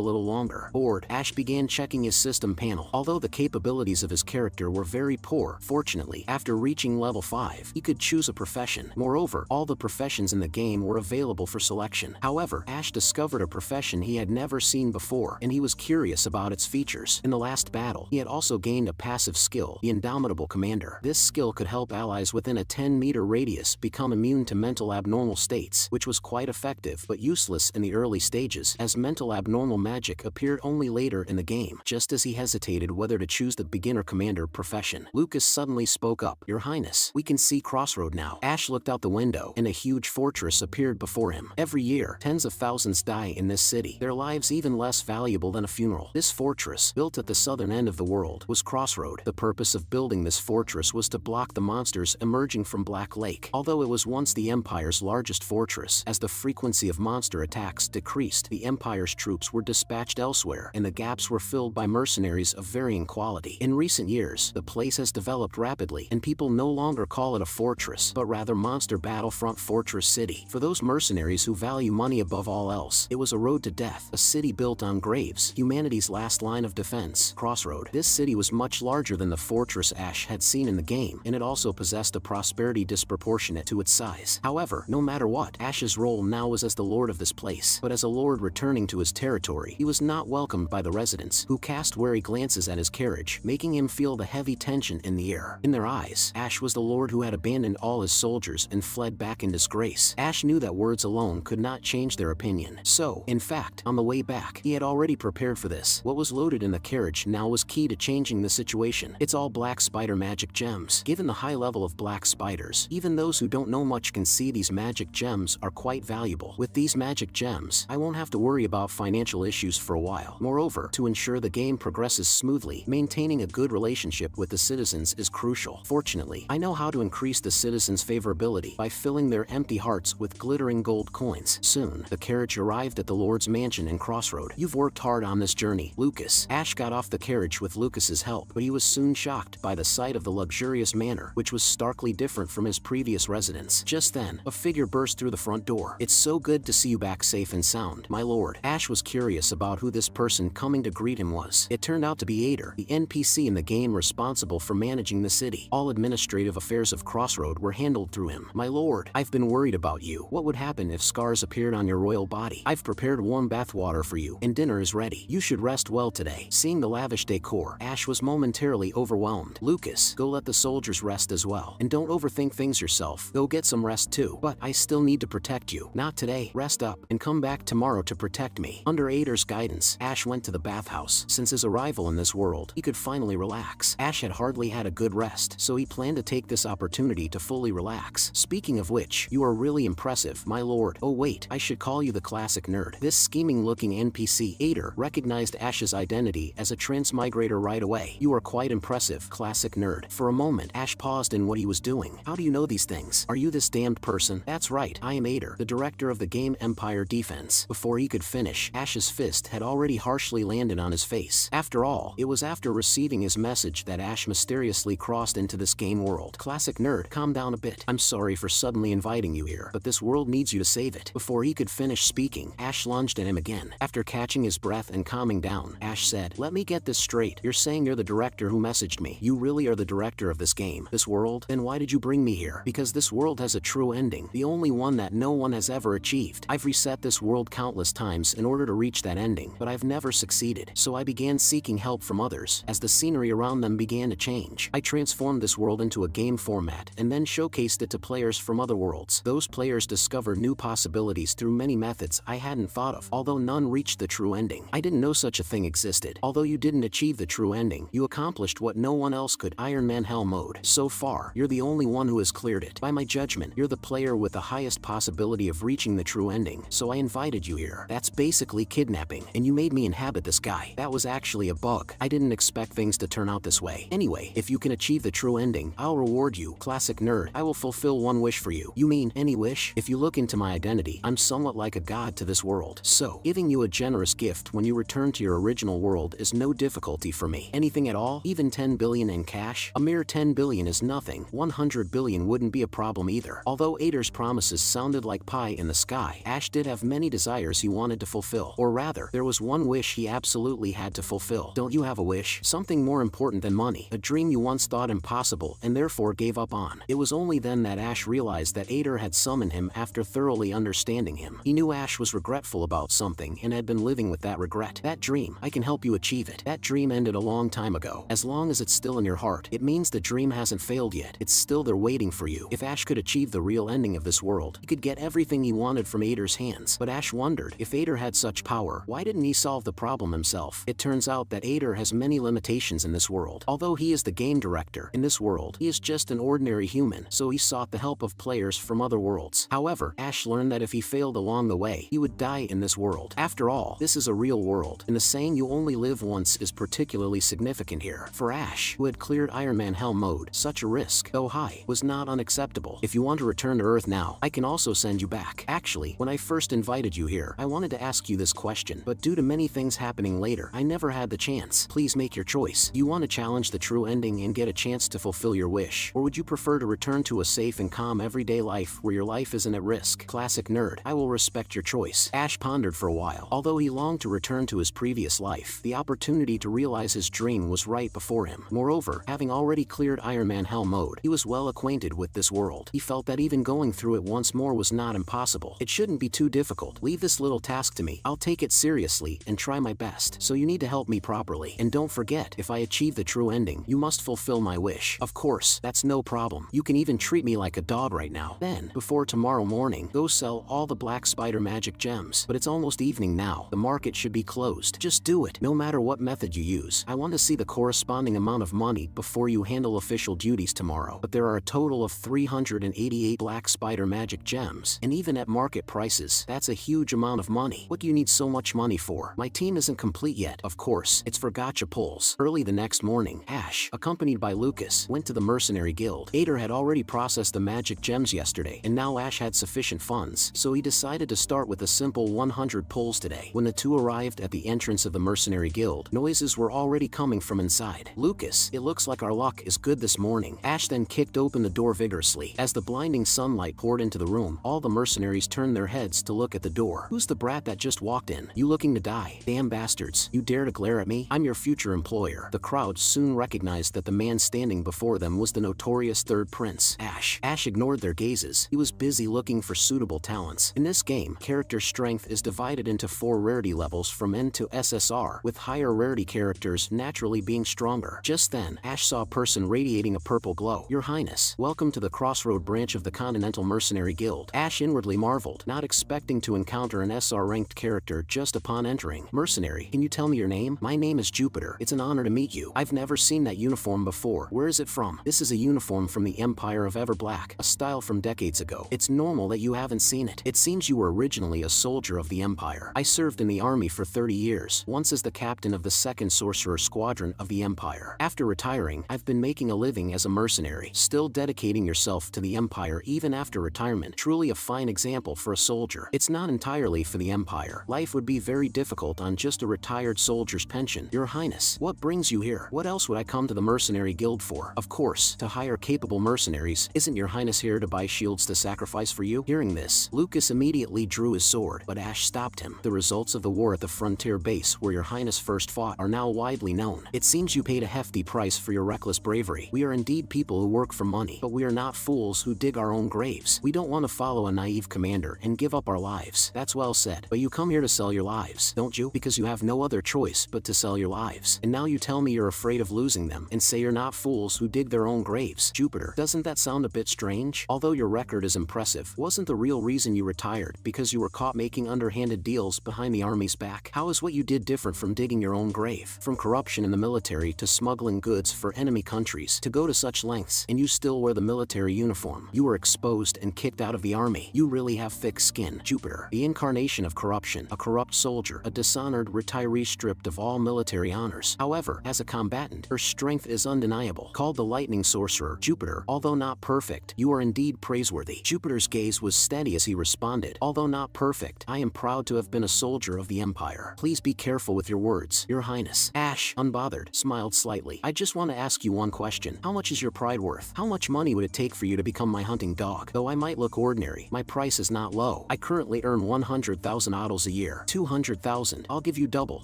little longer. Bored, Ash began checking his system panel. Although the capabilities of his character were very poor, fortunately, after reaching level 5, he could choose a profession. Moreover, all the professions in the game were available for selection. However, Ash discovered a profession he had never seen before, and he was curious about its features. In the last battle, he had also gained a passive skill, the Indomitable Commander. This skill could help allies within a 10-meter radius become immune to mental abnormal states, which was quite effective but useless in the early stages, as mental abnormal magic appeared only later in the game. Just as he hesitated whether to choose the beginner commander profession, Lucas suddenly spoke up. Your Highness, we can see Crossroad now. Ash looked out the window, and a huge fortress appeared before him. Every year, tens of thousands die in this city, their lives even less valuable than a funeral. This fortress, built at the southern end of the world, was Crossroad. The purpose of building this fortress was to block the monsters emerging from Black Lake. Although it was once the Empire's largest fortress, as the frequency of monster attacks decreased, the Empire's troops were dispatched elsewhere, and the gaps were filled by mercenaries of varying quality. In recent years, the place has developed rapidly, and people no longer call it a fortress, but rather Monster Battlefront Fortress City. For those mercenaries who value money above all else, it was a road to death, a city built on graves, humanity's last line of defense. Crossroad. This city was much larger than the fortress Ash had seen in the game, and it also possessed a prosperity disproportionate to its size. However, no matter what, Ash's role now was as the lord of this place, but as a lord returning to his territory, he was not welcomed by the residents, who cast wary glances at his carriage, making him feel the heavy tension in the air. In their eyes, Ash was the lord who had abandoned all his soldiers and fled back in disgrace. Ash knew that words alone could not change their opinion. So, in fact, on the way back, he had already prepared for this. What was loaded in the carriage now was key to changing the situation. It's all black spider magic gems. Given the high level of black spiders, even those who don't know much can see these magic gems are quite valuable. With these magic gems, I won't have to worry about financial issues for a while. Moreover, to ensure the game progresses smoothly, maintaining a good relationship with the citizens is crucial. Fortunately, I know how to increase the citizens' favorability by filling their empty hearts with glittering gold coins. Soon, the carriage arrived at the Lord's mansion in Crossroad. You've worked hard on this journey, Lucas. Ash got off the carriage with Lucas's help, but he was soon shocked by the sight of the luxurious manor, which was starkly different from his previous residence. Just then, a figure burst through the front door. It's so good to see you back safe and sound, my lord. Ash was curious about who this person coming to greet him was. It turned out to be Ader, the NPC in the game responsible for managing the city. All administrative affairs of Crossroad were handled through him. My lord, I've been worried about you. What would happen if scars appeared on your royal body? I've prepared warm bath water for you, and dinner is ready. You should rest well today. Seeing the lavish decor, Ash was momentarily overwhelmed. Lucas, go let the soldiers rest as well. And don't overthink things yourself. Go get some rest too. But I still need to protect you. Not today. Rest up, and come back tomorrow to protect me. Under Ader's guidance, Ash went to the bathhouse. Since his arrival in this world, he could finally relax. Ash had hardly had a good rest, so he planned to take this opportunity to fully relax. Speaking of which, you are really impressive, my lord. Oh wait, I should call you the classic nerd. This scheming-looking NPC, Ader, recognized Ash's identity as a transmigrator right away. You are quite impressive, classic nerd. For a moment, Ash paused in what he was doing. How do you know these things? Are you this damned person? That's right, I am Ader, the director of the game Empire Defense. Before he could finish, Ash's fist had already harshly landed on his face. After all, it was after receiving his message that Ash mysteriously crossed into this game world. Classic nerd, calm down a bit. I'm sorry for suddenly inviting you here, but this world needs you to save it. Before he could finish speaking, Ash lunged at him again. After catching his breath and calming down, Ash said, let me get this straight. You're saying you're the director who messaged me. You really are the director of this game, this world? Then why did you bring me here? Because this world has a true ending, the only one that no one has ever achieved. I've reset this world countless times in order to reach that ending, but I've never succeeded. So I began seeking help from others. As the scenery around them began to change, I transformed this world into a game format and then showcased it to players from other worlds. Those players discovered new possibilities through many methods I hadn't thought of, although none reached the true ending. I didn't know such a thing existed. Although you didn't achieve the true ending, you accomplished what no one else could. Iron Man Hell Mode. So far, you're the only one who has cleared it. By my judgment, you're the player with the highest possibility of reaching the true ending, so I invited you here. That's basically kidnapping, and you made me inhabit this guy. That was actually a bug. I didn't expect things to turn out this way. Anyway, if you can achieve the true ending, I'll reward you. Classic nerd, I will fulfill one wish for you. You mean, any wish? If you look into my identity, I'm somewhat like a god to this world. So, giving you a generous gift when you return to your original world is no difficulty for me. Anything at all? Even 10 billion in cash? A mere 10 billion is nothing. 100 billion wouldn't be a problem either. Although Ader's promises sounded like pie in the sky, Ash did have many desires he wanted to fulfill. Or rather, there was one wish he absolutely had to fulfill. Don't you have a wish? Something more important than money. A dream you once thought impossible and therefore gave up on. It was only then that Ash realized that Ader had summoned him after thoroughly understanding him. He knew Ash was regretful about something and had been living with that regret. That dream, I can help you achieve it. That dream ended a long time ago. As long as it's still in your heart, it means the dream hasn't failed yet. It's still there waiting for you. If Ash could achieve the real ending of this world, he could get everything he wanted from Ader's hands. But Ash wondered, if Ader had such power, why didn't he solve the problem himself? It turns out that Ader has many limitations in this world. Although he is the game director in this world, he is just an ordinary human, so he sought the help of players from other worlds. However, Ash learned that if he failed along the way, he would die in this world. After all, this is a real world, and the saying you only live once is particularly significant here. For Ash, who had cleared Iron Man Hell mode, such a risk, though high, was not unacceptable. If you want to return to Earth now, I can also send you back. Actually, when I first invited you here, I wanted to ask you this question, but due to many things happening later, I never had the chance. Please make your choice. You want to challenge the true ending and get a chance to fulfill your wish, or would you prefer to return to a safe and calm everyday life where your life isn't at risk? Classic nerd. I will respect your choice. Ash pondered for a while. Although he longed to return to his previous life, the opportunity to realize his dream was right before him. Moreover, having already cleared Iron Man Hell mode, he was well acquainted with this world. He felt that even going through it once more was not impossible. It shouldn't be too difficult. Leave this little task to me. I'll take it seriously and try my best. So you need to help me properly. And don't forget, if I achieve the true ending, you must fulfill my wish. Of course, that's no problem. You can even treat me like a dog right now. Then, before tomorrow morning, go sell all the black spider magic gems. But it's almost evening now. The market should be closed. Just do it. No matter what method you use. I want to see the corresponding amount of money before you handle official duties tomorrow. But there are a total of 388 black spider magic gems. And even at market prices, that's a huge amount of money. What do you need so much money for? My team isn't complete yet. Of course, it's for gotcha pulls. Early the next morning, Ash, accompanied by Lucas, went to the mercenary guild. Ader had already processed the magic gems yesterday, and now Ash had sufficient funds, so he decided to start with a simple 100 pulls today. When the two arrived at the entrance of the mercenary guild, noises were already coming from inside. Lucas, it looks like our luck is good this morning. Ash then kicked open the door vigorously. As the blinding sunlight poured into the room, all the mercenaries turned their heads to look at the door. Who's the brat that just walked in? You looking to die? Damn bastards. You dare to glare at me? I'm your future employer. The crowd soon recognized that the man standing before them was the notorious Third Prince, Ash. Ash ignored their gazes. He was busy looking for suitable talents. In this game, character strength is divided into 4 rarity levels from N to SSR, with higher rarity characters naturally being stronger. Just then, Ash saw a person radiating a purple glow. Your Highness, welcome to the Crossroad branch of the Continental Mercenary Guild. Ash inwardly marveled, not expecting to encounter an SR-ranked character just upon entering. Mercenary, can you tell me your name? My name is Jupiter. It's an honor to meet you. I've never seen that uniform before. Where is it from? This is a uniform from the Empire of Everblack, a style from decades ago. It's normal that you haven't seen it. It seems you were originally a soldier of the Empire. I served in the army for 30 years, once as the captain of the 2nd Sorcerer Squadron of the Empire. After retiring, I've been making a living as a mercenary. Still dedicating yourself to the Empire even after retirement. Truly a fine example for a soldier. It's not entirely for the Empire. Life would be very difficult on just a retired soldier's pension. Your Highness, what brings you here? What else would I come to the Mercenary Guild for? Of course, to hire capable mercenaries. Isn't your Highness here to buy shields to sacrifice for you? Hearing this, Lucas immediately drew his sword, but Ash stopped him. The results of the war at the frontier base where your Highness first fought are now widely known. It seems you paid a hefty price for your reckless bravery. We are indeed people who work for money, but we are not fools who dig our own graves. We don't want to follow a naive commander and give up our lives. That's well said. But you come here to sell your lives, don't you? Because you have no other choice but to sell your lives. And now you tell me you're afraid of losing them and say you're not fools who dig their own graves. Jupiter, doesn't that sound a bit strange? Although your record is impressive, wasn't the real reason you retired because you were caught making underhanded deals behind the army's back? How is what you did different from digging your own grave? From corruption in the military to smuggling goods for enemy countries, to go to such lengths, and you still wear the military uniform. You were exposed and kicked out of the army. You really have thick skin. Jupiter, the incarnation of corruption, a corrupt soldier, a dishonored retiree stripped of all military honors. However, as a combatant, her strength is undeniable. Called the Lightning Sorcerer, Jupiter, although not perfect, you are indeed praiseworthy. Jupiter's gaze was steady as he responded, although not perfect, I am proud to have been a soldier of the Empire. Please be careful with your words, Your Highness. Ash, unbothered, smiled slightly. I just want to ask you one question. How much is your pride worth? How much money would it take like for you to become my hunting dog. Though I might look ordinary, my price is not low. I currently earn 100,000 autos a year. 200,000. I'll give you double.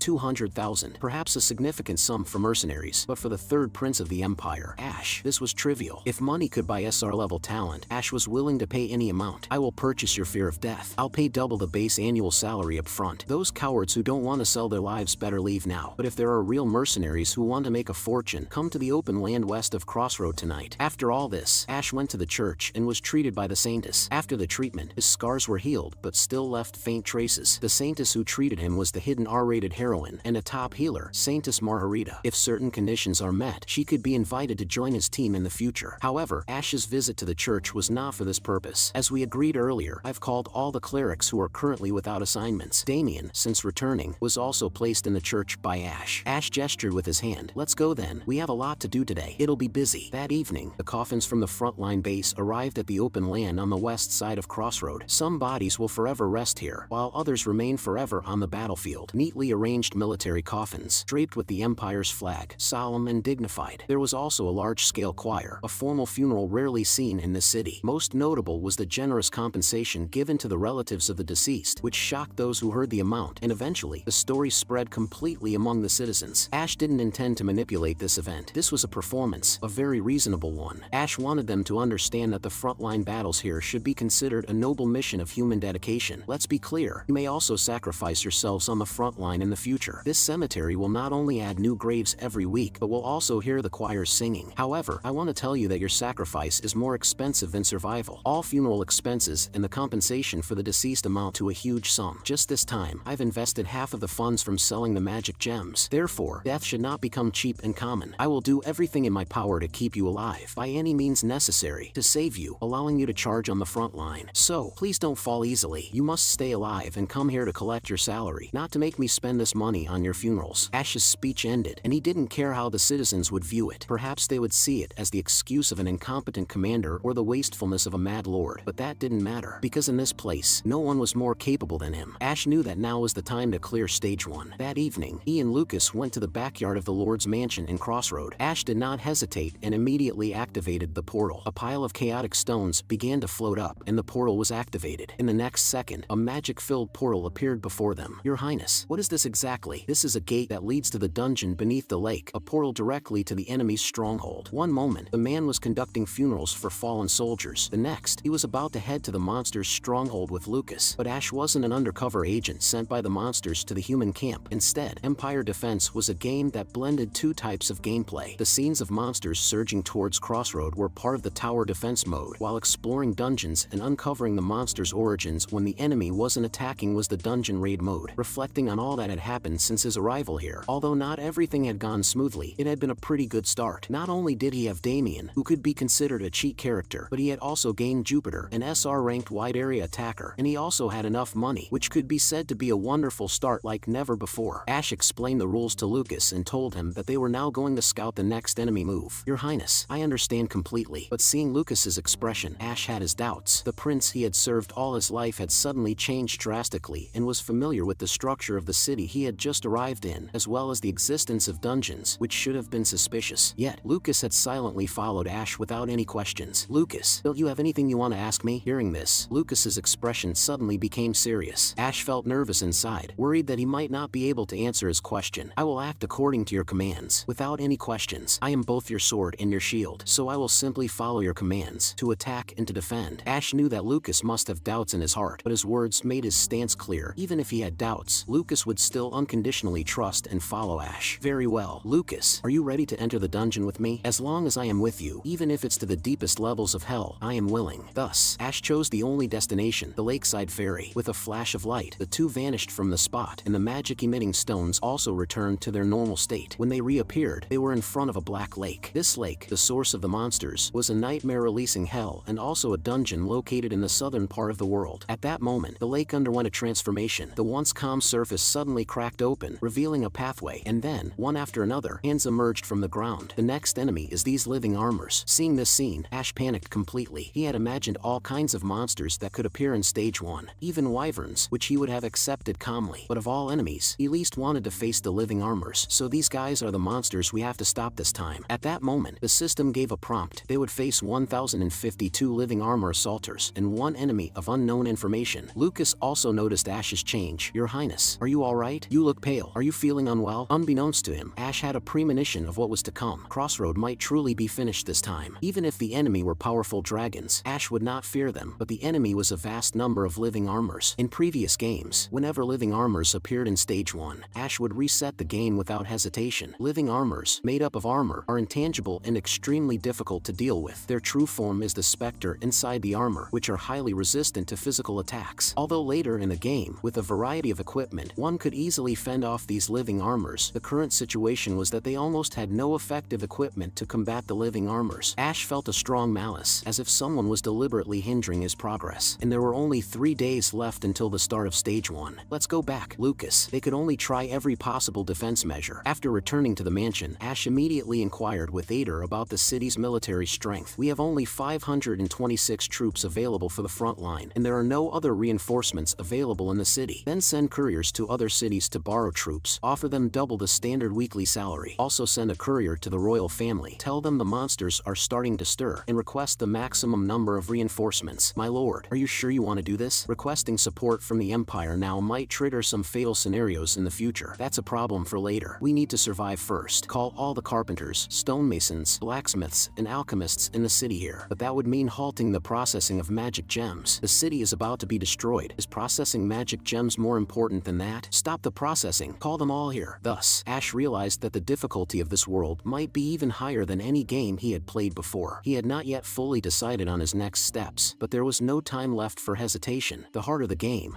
200,000. Perhaps a significant sum for mercenaries, but for the third prince of the empire, Ash, this was trivial. If money could buy SR level talent, Ash was willing to pay any amount. I will purchase your fear of death. I'll pay double the base annual salary up front. Those cowards who don't want to sell their lives better leave now. But if there are real mercenaries who want to make a fortune, come to the open land west of Crossroad tonight. After all this, Ash went to the church and was treated by the Saintess. After the treatment, his scars were healed but still left faint traces. The Saintess who treated him was the hidden R-rated heroine and a top healer, Saintess Margarita. If certain conditions are met, she could be invited to join his team in the future. However, Ash's visit to the church was not for this purpose. As we agreed earlier, I've called all the clerics who are currently without assignments. Damien, since returning, was also placed in the church by Ash. Ash gestured with his hand. Let's go then. We have a lot to do today. It'll be busy. That evening, the coffins from the frontline base arrived at the open land on the west side of Crossroad. Some bodies will forever rest here, while others remain forever on the battlefield. Neatly arranged military coffins, draped with the Empire's flag, solemn and dignified. There was also a large-scale choir, a formal funeral rarely seen in this city. Most notable was the generous compensation given to the relatives of the deceased, which shocked those who heard the amount, and eventually, the story spread completely among the citizens. Ash didn't intend to manipulate this event. This was a performance, a very reasonable one. Ash wanted them to understand that the frontline battles here should be considered a noble mission of human dedication. Let's be clear, you may also sacrifice yourselves on the front line in the future. This cemetery will not only add new graves every week, but will also hear the choirs singing. However, I want to tell you that your sacrifice is more expensive than survival. All funeral expenses and the compensation for the deceased amount to a huge sum. Just this time, I've invested half of the funds from selling the magic gems. Therefore, death should not become cheap and common. I will do everything in my power to keep you alive, by any means necessary, to save you, allowing you to charge on the front line. So, please don't fall easily. You must stay alive and come here to collect your salary, not to make me spend this money on your funerals. Ash's speech ended, and he didn't care how the citizens would view it. Perhaps they would see it as the excuse of an incompetent commander or the wastefulness of a mad lord. But that didn't matter, because in this place, no one was more capable than him. Ash knew that now was the time to clear stage one. That evening, he and Lucas went to the backyard of the Lord's mansion in Crossroad. Ash did not hesitate and immediately activated the portal. A pile of chaotic stones began to float up, and the portal was activated. In the next second, a magic-filled portal appeared before them. Your Highness, what is this exactly? This is a gate that leads to the dungeon beneath the lake, a portal directly to the enemy's stronghold. One moment, the man was conducting funerals for fallen soldiers. The next, he was about to head to the monster's stronghold with Lucas. But Ash wasn't an undercover agent sent by the monsters to the human camp. Instead, Empire Defense was a game that blended two types of gameplay. The scenes of monsters surging towards Crossroad were part of the tower defense mode, while exploring dungeons and uncovering the monster's origins when the enemy wasn't attacking was the dungeon raid mode, reflecting on all that had happened since his arrival here. Although not everything had gone smoothly, it had been a pretty good start. Not only did he have Damien, who could be considered a cheat character, but he had also gained Jupiter, an SR-ranked wide area attacker, and he also had enough money, which could be said to be a wonderful start like never before. Ash explained the rules to Lucas and told him that they were now going to scout the next enemy move. Your Highness, I understand completely, but seeing Lucas's expression, Ash had his doubts. The prince he had served all his life had suddenly changed drastically and was familiar with the structure of the city he had just arrived in, as well as the existence of dungeons, which should have been suspicious. Yet, Lucas had silently followed Ash without any questions. Lucas, don't you have anything you want to ask me? Hearing this, Lucas's expression suddenly became serious. Ash felt nervous inside, worried that he might not be able to answer his question. I will act according to your commands, without any questions. I am both your sword and your shield, so I will simply follow your commands, to attack and to defend. Ash knew that Lucas must have doubts in his heart, but his words made his stance clear. Even if he had doubts, Lucas would still unconditionally trust and follow Ash. Very well. Lucas, are you ready to enter the dungeon with me? As long as I am with you, even if it's to the deepest levels of hell, I am willing. Thus, Ash chose the only destination, the lakeside ferry. With a flash of light, the two vanished from the spot, and the magic-emitting stones also returned to their normal state. When they reappeared, they were in front of a black lake. This lake, the source of the monsters, was a nightmare-releasing hell and also a dungeon located in the southern part of the world. At that moment, the lake underwent a transformation. The once calm surface suddenly cracked open, revealing a pathway, and then, one after another, hands emerged from the ground. The next enemy is these living armors. Seeing this scene, Ash panicked completely. He had imagined all kinds of monsters that could appear in stage 1, even wyverns, which he would have accepted calmly. But of all enemies, he least wanted to face the living armors. So these guys are the monsters we have to stop this time. At that moment, the system gave a prompt. They would face face 1,052 living armor assaulters and 1 enemy of unknown information. Lucas also noticed Ash's change. "Your Highness, are you alright? You look pale. Are you feeling unwell?" Unbeknownst to him, Ash had a premonition of what was to come. Crossroad might truly be finished this time. Even if the enemy were powerful dragons, Ash would not fear them, but the enemy was a vast number of living armors. In previous games, whenever living armors appeared in Stage 1, Ash would reset the game without hesitation. Living armors, made up of armor, are intangible and extremely difficult to deal with. Their true form is the specter inside the armor, which are highly resistant to physical attacks. Although later in the game, with a variety of equipment, one could easily fend off these living armors, the current situation was that they almost had no effective equipment to combat the living armors. Ash felt a strong malice, as if someone was deliberately hindering his progress. And there were only 3 days left until the start of Stage 1. Let's go back. Lucas. They could only try every possible defense measure. After returning to the mansion, Ash immediately inquired with Ader about the city's military strength. "We have only 526 troops available for the front line, and there are no other reinforcements available in the city. Then send couriers to other cities to borrow troops. Offer them double the standard weekly salary. Also send a courier to the royal family. Tell them the monsters are starting to stir, and request the maximum number of reinforcements." "My lord, are you sure you want to do this? Requesting support from the Empire now might trigger some fatal scenarios in the future. That's a problem for later. We need to survive first. Call all the carpenters, stonemasons, blacksmiths, and alchemists in the city here. But that would mean halting the processing of magic gems. The city is about to be destroyed. Is processing magic gems more important than that? Stop the processing. Call them all here." Thus, Ash realized that the difficulty of this world might be even higher than any game he had played before. He had not yet fully decided on his next steps, but there was no time left for hesitation. The harder the game,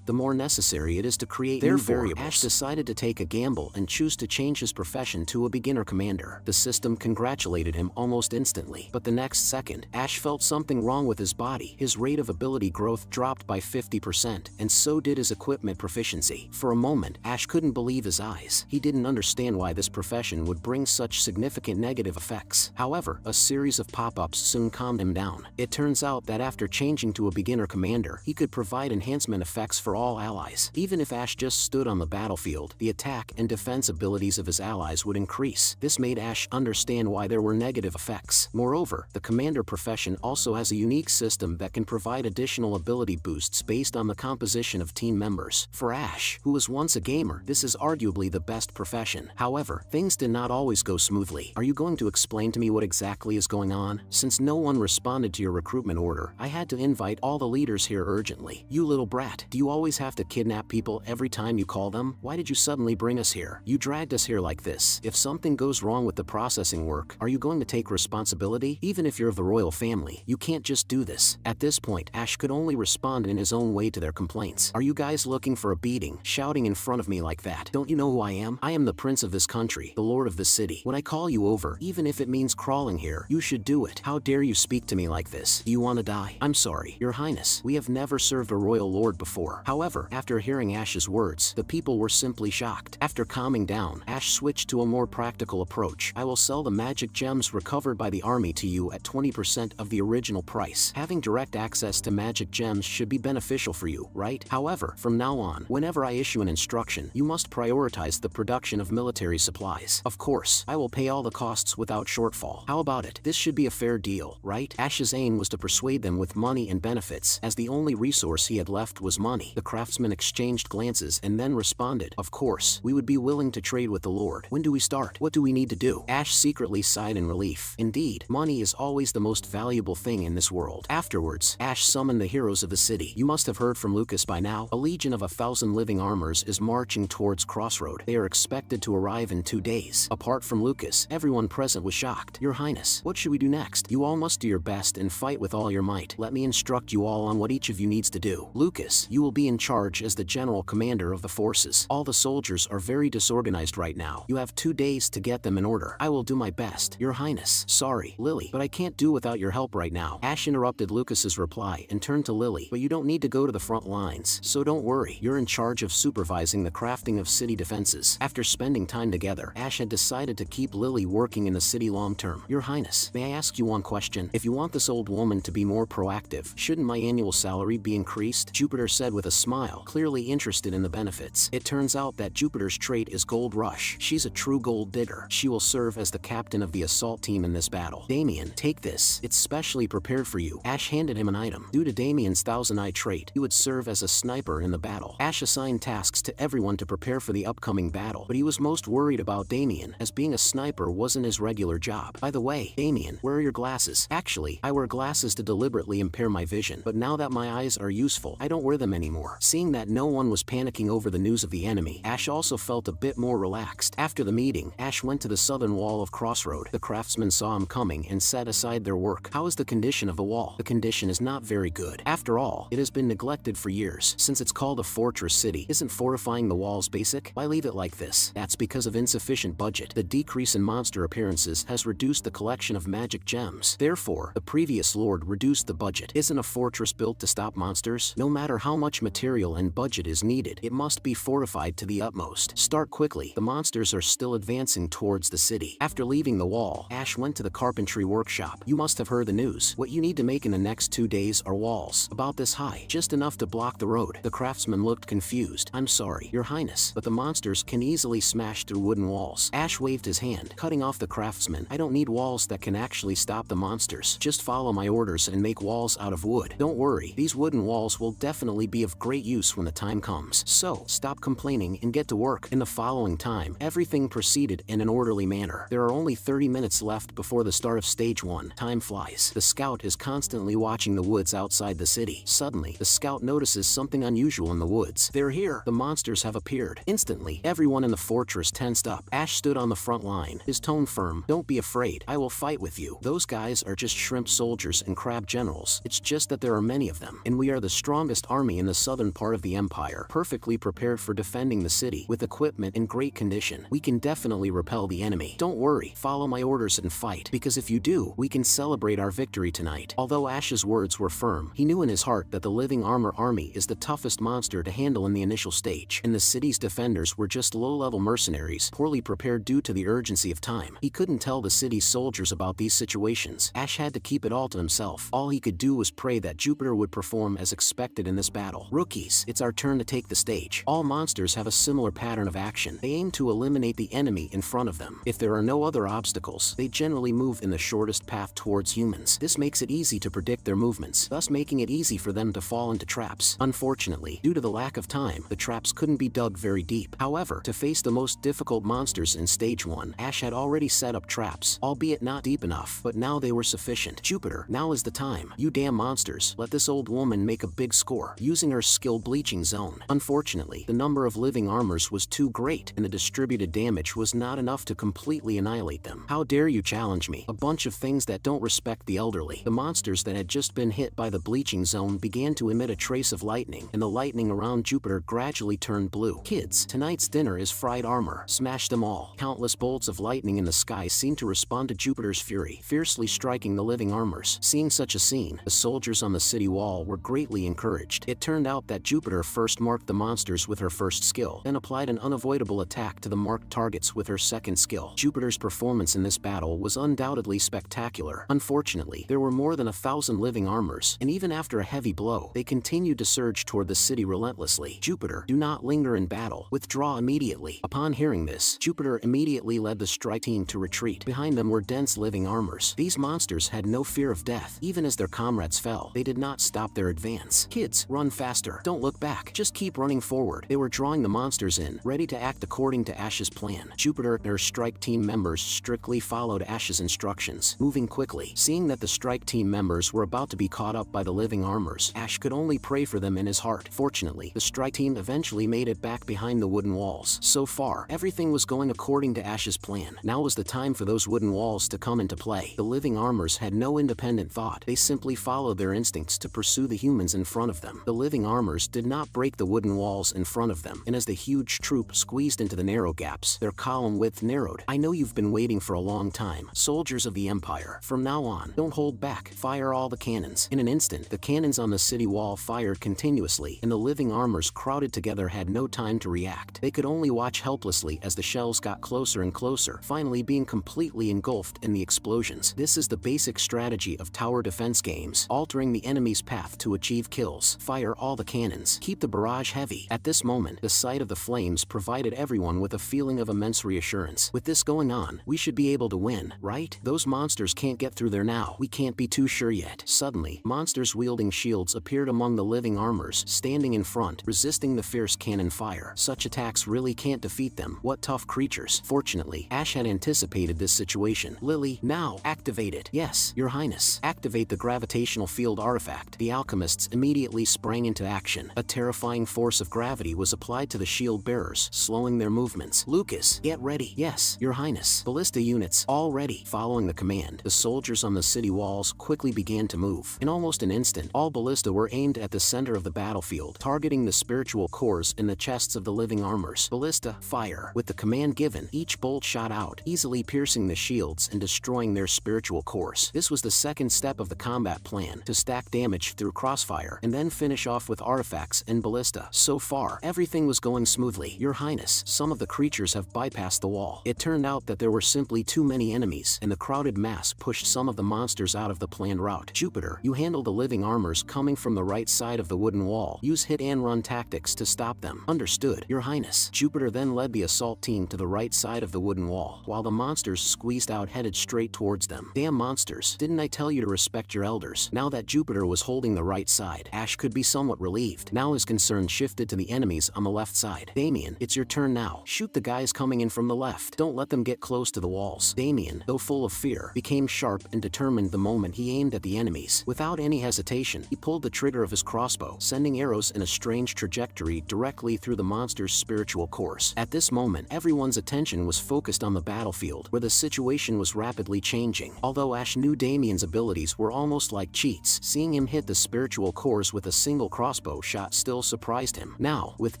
the more necessary it is to create new variables. Ash decided to take a gamble and choose to change his profession to a beginner commander. The system congratulated him almost instantly, but the next second, Ash felt something wrong with his body. His rate of ability growth dropped by 50%, and so did his equipment proficiency. For a moment, Ash couldn't believe his eyes. He didn't understand why this profession would bring such significant negative effects. However, a series of pop-ups soon calmed him down. It turns out that after changing to a beginner commander, he could provide enhancement effects for all allies. Even if Ash just stood on the battlefield, the attack and defense abilities of his allies would increase. This made Ash understand why there were negative effects. Moreover, the commander profession also has a unique system that can provide additional ability boosts based on the composition of team members. For Ash, who was once a gamer, this is arguably the best profession. However, things did not always go smoothly. "Are you going to explain to me what exactly is going on? Since no one responded to your recruitment order, I had to invite all the leaders here urgently." "You little brat, do you always have to kidnap people every time you call them? Why did you suddenly bring us here? You dragged us here like this. If something goes wrong with the processing work, are you going to take responsibility? Even if you're of the royal family, you can't just do this." At this point, Ash could only respond in his own way to their complaints. "Are you guys looking for a beating? Shouting in front of me like that? Don't you know who I am? I am the prince of this country, the lord of this city. When I call you over, even if it means crawling here, you should do it. How dare you speak to me like this? Do you want to die?" "I'm sorry, Your Highness. We have never served a royal lord before." However, after hearing Ash's words, the people were simply shocked. After calming down, Ash switched to a more practical approach. "I will sell the magic gems recovered by the army to you at 20% of the original price. Having direct access to magic gems should be beneficial for you, right? However, from now on, whenever I issue an instruction, you must prioritize the production of military supplies. Of course, I will pay all the costs without shortfall. How about it? This should be a fair deal, right?" Ash's aim was to persuade them with money and benefits, as the only resource he had left was money. The craftsman exchanged glances and then responded, "Of course, we would be willing to trade with the Lord. When do we start? What do we need to do?" Ash secretly sighed in relief. Indeed, money is always the most valuable thing in this world. Afterwards, Ash summoned the heroes of the city. "You must have heard from Lucas by now. A legion of 1,000 living armors is marching towards Crossroad. They are expected to arrive in 2 days. Apart from Lucas, everyone present was shocked. "Your Highness, what should we do next?" "You all must do your best and fight with all your might. Let me instruct you all on what each of you needs to do. Lucas, you will be in charge as the general commander of the forces. All the soldiers are very disorganized right now. You have 2 days to get them in order." "I will do my best, Your Highness." "Sorry, Lily, but I can't do without your help right now." Ash interrupted Lucas's reply and turned to Lily. "But you don't need to go to the front lines, so don't worry. You're in charge of supervising the crafting of city defenses." After spending time together, Ash had decided to keep Lily working in the city long term. "Your Highness, may I ask you one question? If you want this old woman to be more proactive, shouldn't my annual salary be increased?" Jupiter said with a smile, clearly interested in the benefits. It turns out that Jupiter's trait is Gold Rush. She's a true gold digger. She will serve as the captain of the assault team in this battle. Damien, take this. It's specially prepared for you. Ash handed him an item. Due to Damien's Thousand Eye trait, he would serve as a sniper in the battle. Ash assigned tasks to everyone to prepare for the upcoming battle, but he was most worried about Damien, as being a sniper wasn't his regular job. By the way, Damien, where are your glasses? Actually, I wear glasses to deliberately impair my vision, but now that my eyes are useful, I don't wear them anymore. Seeing that no one was panicking over the news of the enemy, Ash also felt a bit more relaxed. After the meeting, Ash went to the southern wall of Crossroad. The craftsmen saw him coming and set aside their work. How is the condition of the wall? The condition is not very good. After all, it has been neglected for years. Since it's called a fortress city, isn't fortifying the walls basic? Why leave it like this? That's because of insufficient budget. The decrease in monster appearances has reduced the collection of magic gems. Therefore, the previous lord reduced the budget. Isn't a fortress built to stop monsters? No matter how much material and budget is needed, it must be fortified to the utmost. Start quickly. The monsters are still advancing towards the city. After leaving the wall, Ash went to the carpentry workshop. You must have heard the news. What you need to make in the next 2 days are walls about this high, just enough to block the road. The craftsman looked confused. I'm sorry, Your Highness, but the monsters can easily smash through wooden walls. Ash waved his hand, cutting off the craftsman. I don't need walls that can actually stop the monsters. Just follow my orders and make walls out of wood. Don't worry, these wooden walls will definitely be of great use when the time comes. So, stop complaining and get to work. In the following time, everything proceeded in an orderly manner. There are only 30 minutes left before the start of stage 1. Time flies. The scout is constantly watching the woods outside the city. Suddenly, the scout notices something unusual in the woods. They're here. The monsters have appeared. Instantly, everyone in the fortress tensed up. Ash stood on the front line, his tone firm. Don't be afraid. I will fight with you. Those guys are just shrimp soldiers and crab generals. It's just that there are many of them, and we are the strongest army in the southern part of the empire, perfectly prepared for defending the city, with equipment in great condition. We can definitely repel the enemy. Don't worry, follow my orders and fight, because if you do, we can celebrate our victory tonight. Although Ash's words were firm, he knew in his heart that the Living Armor Army is the toughest monster to handle in the initial stage, and the city's defenders were just low-level mercenaries, poorly prepared due to the urgency of time. He couldn't tell the city's soldiers about these situations. Ash had to keep it all to himself. All he could do was pray that Jupiter would perform as expected in this battle. Rookies, it's our turn to take the stage. All monsters have a similar pattern of action. They aim to eliminate the enemy in front of them. If there are no other obstacles, they generally move in the shortest path towards humans. This makes it easy to predict their movements, thus making it easy for them to fall into traps. Unfortunately, due to the lack of time, the traps couldn't be dug very deep. However, to face the most difficult monsters in stage 1, Ash had already set up traps, albeit not deep enough, but now they were sufficient. Jupiter, now is the time. You damn monsters, let this old woman make a big score, using her skill Bleaching Zone. Unfortunately, the number of living armors was too great, and the distributed damage was not enough to completely annihilate them. How dare you challenge me? A bunch of things that don't respect the elderly. The monsters that had just been hit by the Bleaching Zone began to emit a trace of lightning, and the lightning around Jupiter gradually turned blue. Kids, tonight's dinner is fried armor. Smash them all. Countless bolts of lightning in the sky seemed to respond to Jupiter's fury, fiercely striking the living armors. Seeing such a scene, the soldiers on the city wall were greatly encouraged. It turned out that Jupiter first marked the monsters with her first skill, then applied an unavoidable attack to the marked targets with her second skill. Jupiter's performance in this battle was undoubtedly spectacular. Unfortunately, there were more than 1,000 living armors, and even after a heavy blow, they continued to surge toward the city relentlessly. Jupiter, do not linger in battle. Withdraw immediately. Upon hearing this, Jupiter immediately led the strike team to retreat. Behind them were dense living armors. These monsters had no fear of death. Even as their comrades fell, they did not stop their advance. Kids, run faster. Don't look back. Just keep running forward. They were drawing the monsters in, ready to act according to Ash's plan. Jupiter and her strike team members strictly followed Ash's instructions, moving quickly. Seeing that the strike team members were about to be caught up by the living armors, Ash could only pray for them in his heart. Fortunately, the strike team eventually made it back behind the wooden walls. So far, everything was going according to Ash's plan. Now was the time for those wooden walls to come into play. The living armors had no independent thought. They simply followed their instincts to pursue the humans in front of them. The living armors did not break the wooden walls in front of them, and as the huge troop squeezed into the narrow gaps, their column width narrowed. I know you've been waiting for a long time, soldiers of the Empire. From now on, don't hold back. Fire all the cannons. In an instant, the cannons on the city wall fired continuously, and the living armors crowded together had no time to react. They could only watch helplessly as the shells got closer and closer, finally being completely engulfed in the explosions. This is the basic strategy of tower defense games, altering the enemy's path to achieve kills. Fire all the the cannons. Keep the barrage heavy. At this moment, the sight of the flames provided everyone with a feeling of immense reassurance. With this going on, we should be able to win, right? Those monsters can't get through there now. We can't be too sure yet. Suddenly, monsters wielding shields appeared among the living armors, standing in front, resisting the fierce cannon fire. Such attacks really can't defeat them. What tough creatures. Fortunately, Ash had anticipated this situation. Lily, now, activate it. Yes, Your Highness. Activate the gravitational field artifact. The alchemists immediately sprang into action. A terrifying force of gravity was applied to the shield bearers, slowing their movements. Lucas, get ready. Yes, Your Highness. Ballista units, all ready. Following the command, the soldiers on the city walls quickly began to move. In almost an instant, all ballista were aimed at the center of the battlefield, targeting the spiritual cores in the chests of the living armors. Ballista, fire. With the command given, each bolt shot out, easily piercing the shields and destroying their spiritual cores. This was the second step of the combat plan, to stack damage through crossfire and then finish off with artifacts and ballista. So far, everything was going smoothly. Your Highness, some of the creatures have bypassed the wall. It turned out that there were simply too many enemies, and the crowded mass pushed some of the monsters out of the planned route. Jupiter, you handle the living armors coming from the right side of the wooden wall. Use hit and run tactics to stop them. Understood, Your Highness. Jupiter then led the assault team to the right side of the wooden wall, while the monsters squeezed out headed straight towards them. Damn monsters, didn't I tell you to respect your elders? Now that Jupiter was holding the right side, Ash could be somewhat relieved. Now his concern shifted to the enemies on the left side. Damien, it's your turn now. Shoot the guys coming in from the left. Don't let them get close to the walls. Damien, though full of fear, became sharp and determined the moment he aimed at the enemies. Without any hesitation, he pulled the trigger of his crossbow, sending arrows in a strange trajectory directly through the monster's spiritual course. At this moment, everyone's attention was focused on the battlefield, where the situation was rapidly changing. Although Ash knew Damien's abilities were almost like cheats, seeing him hit the spiritual cores with a single crossbow shot still surprised him. Now, with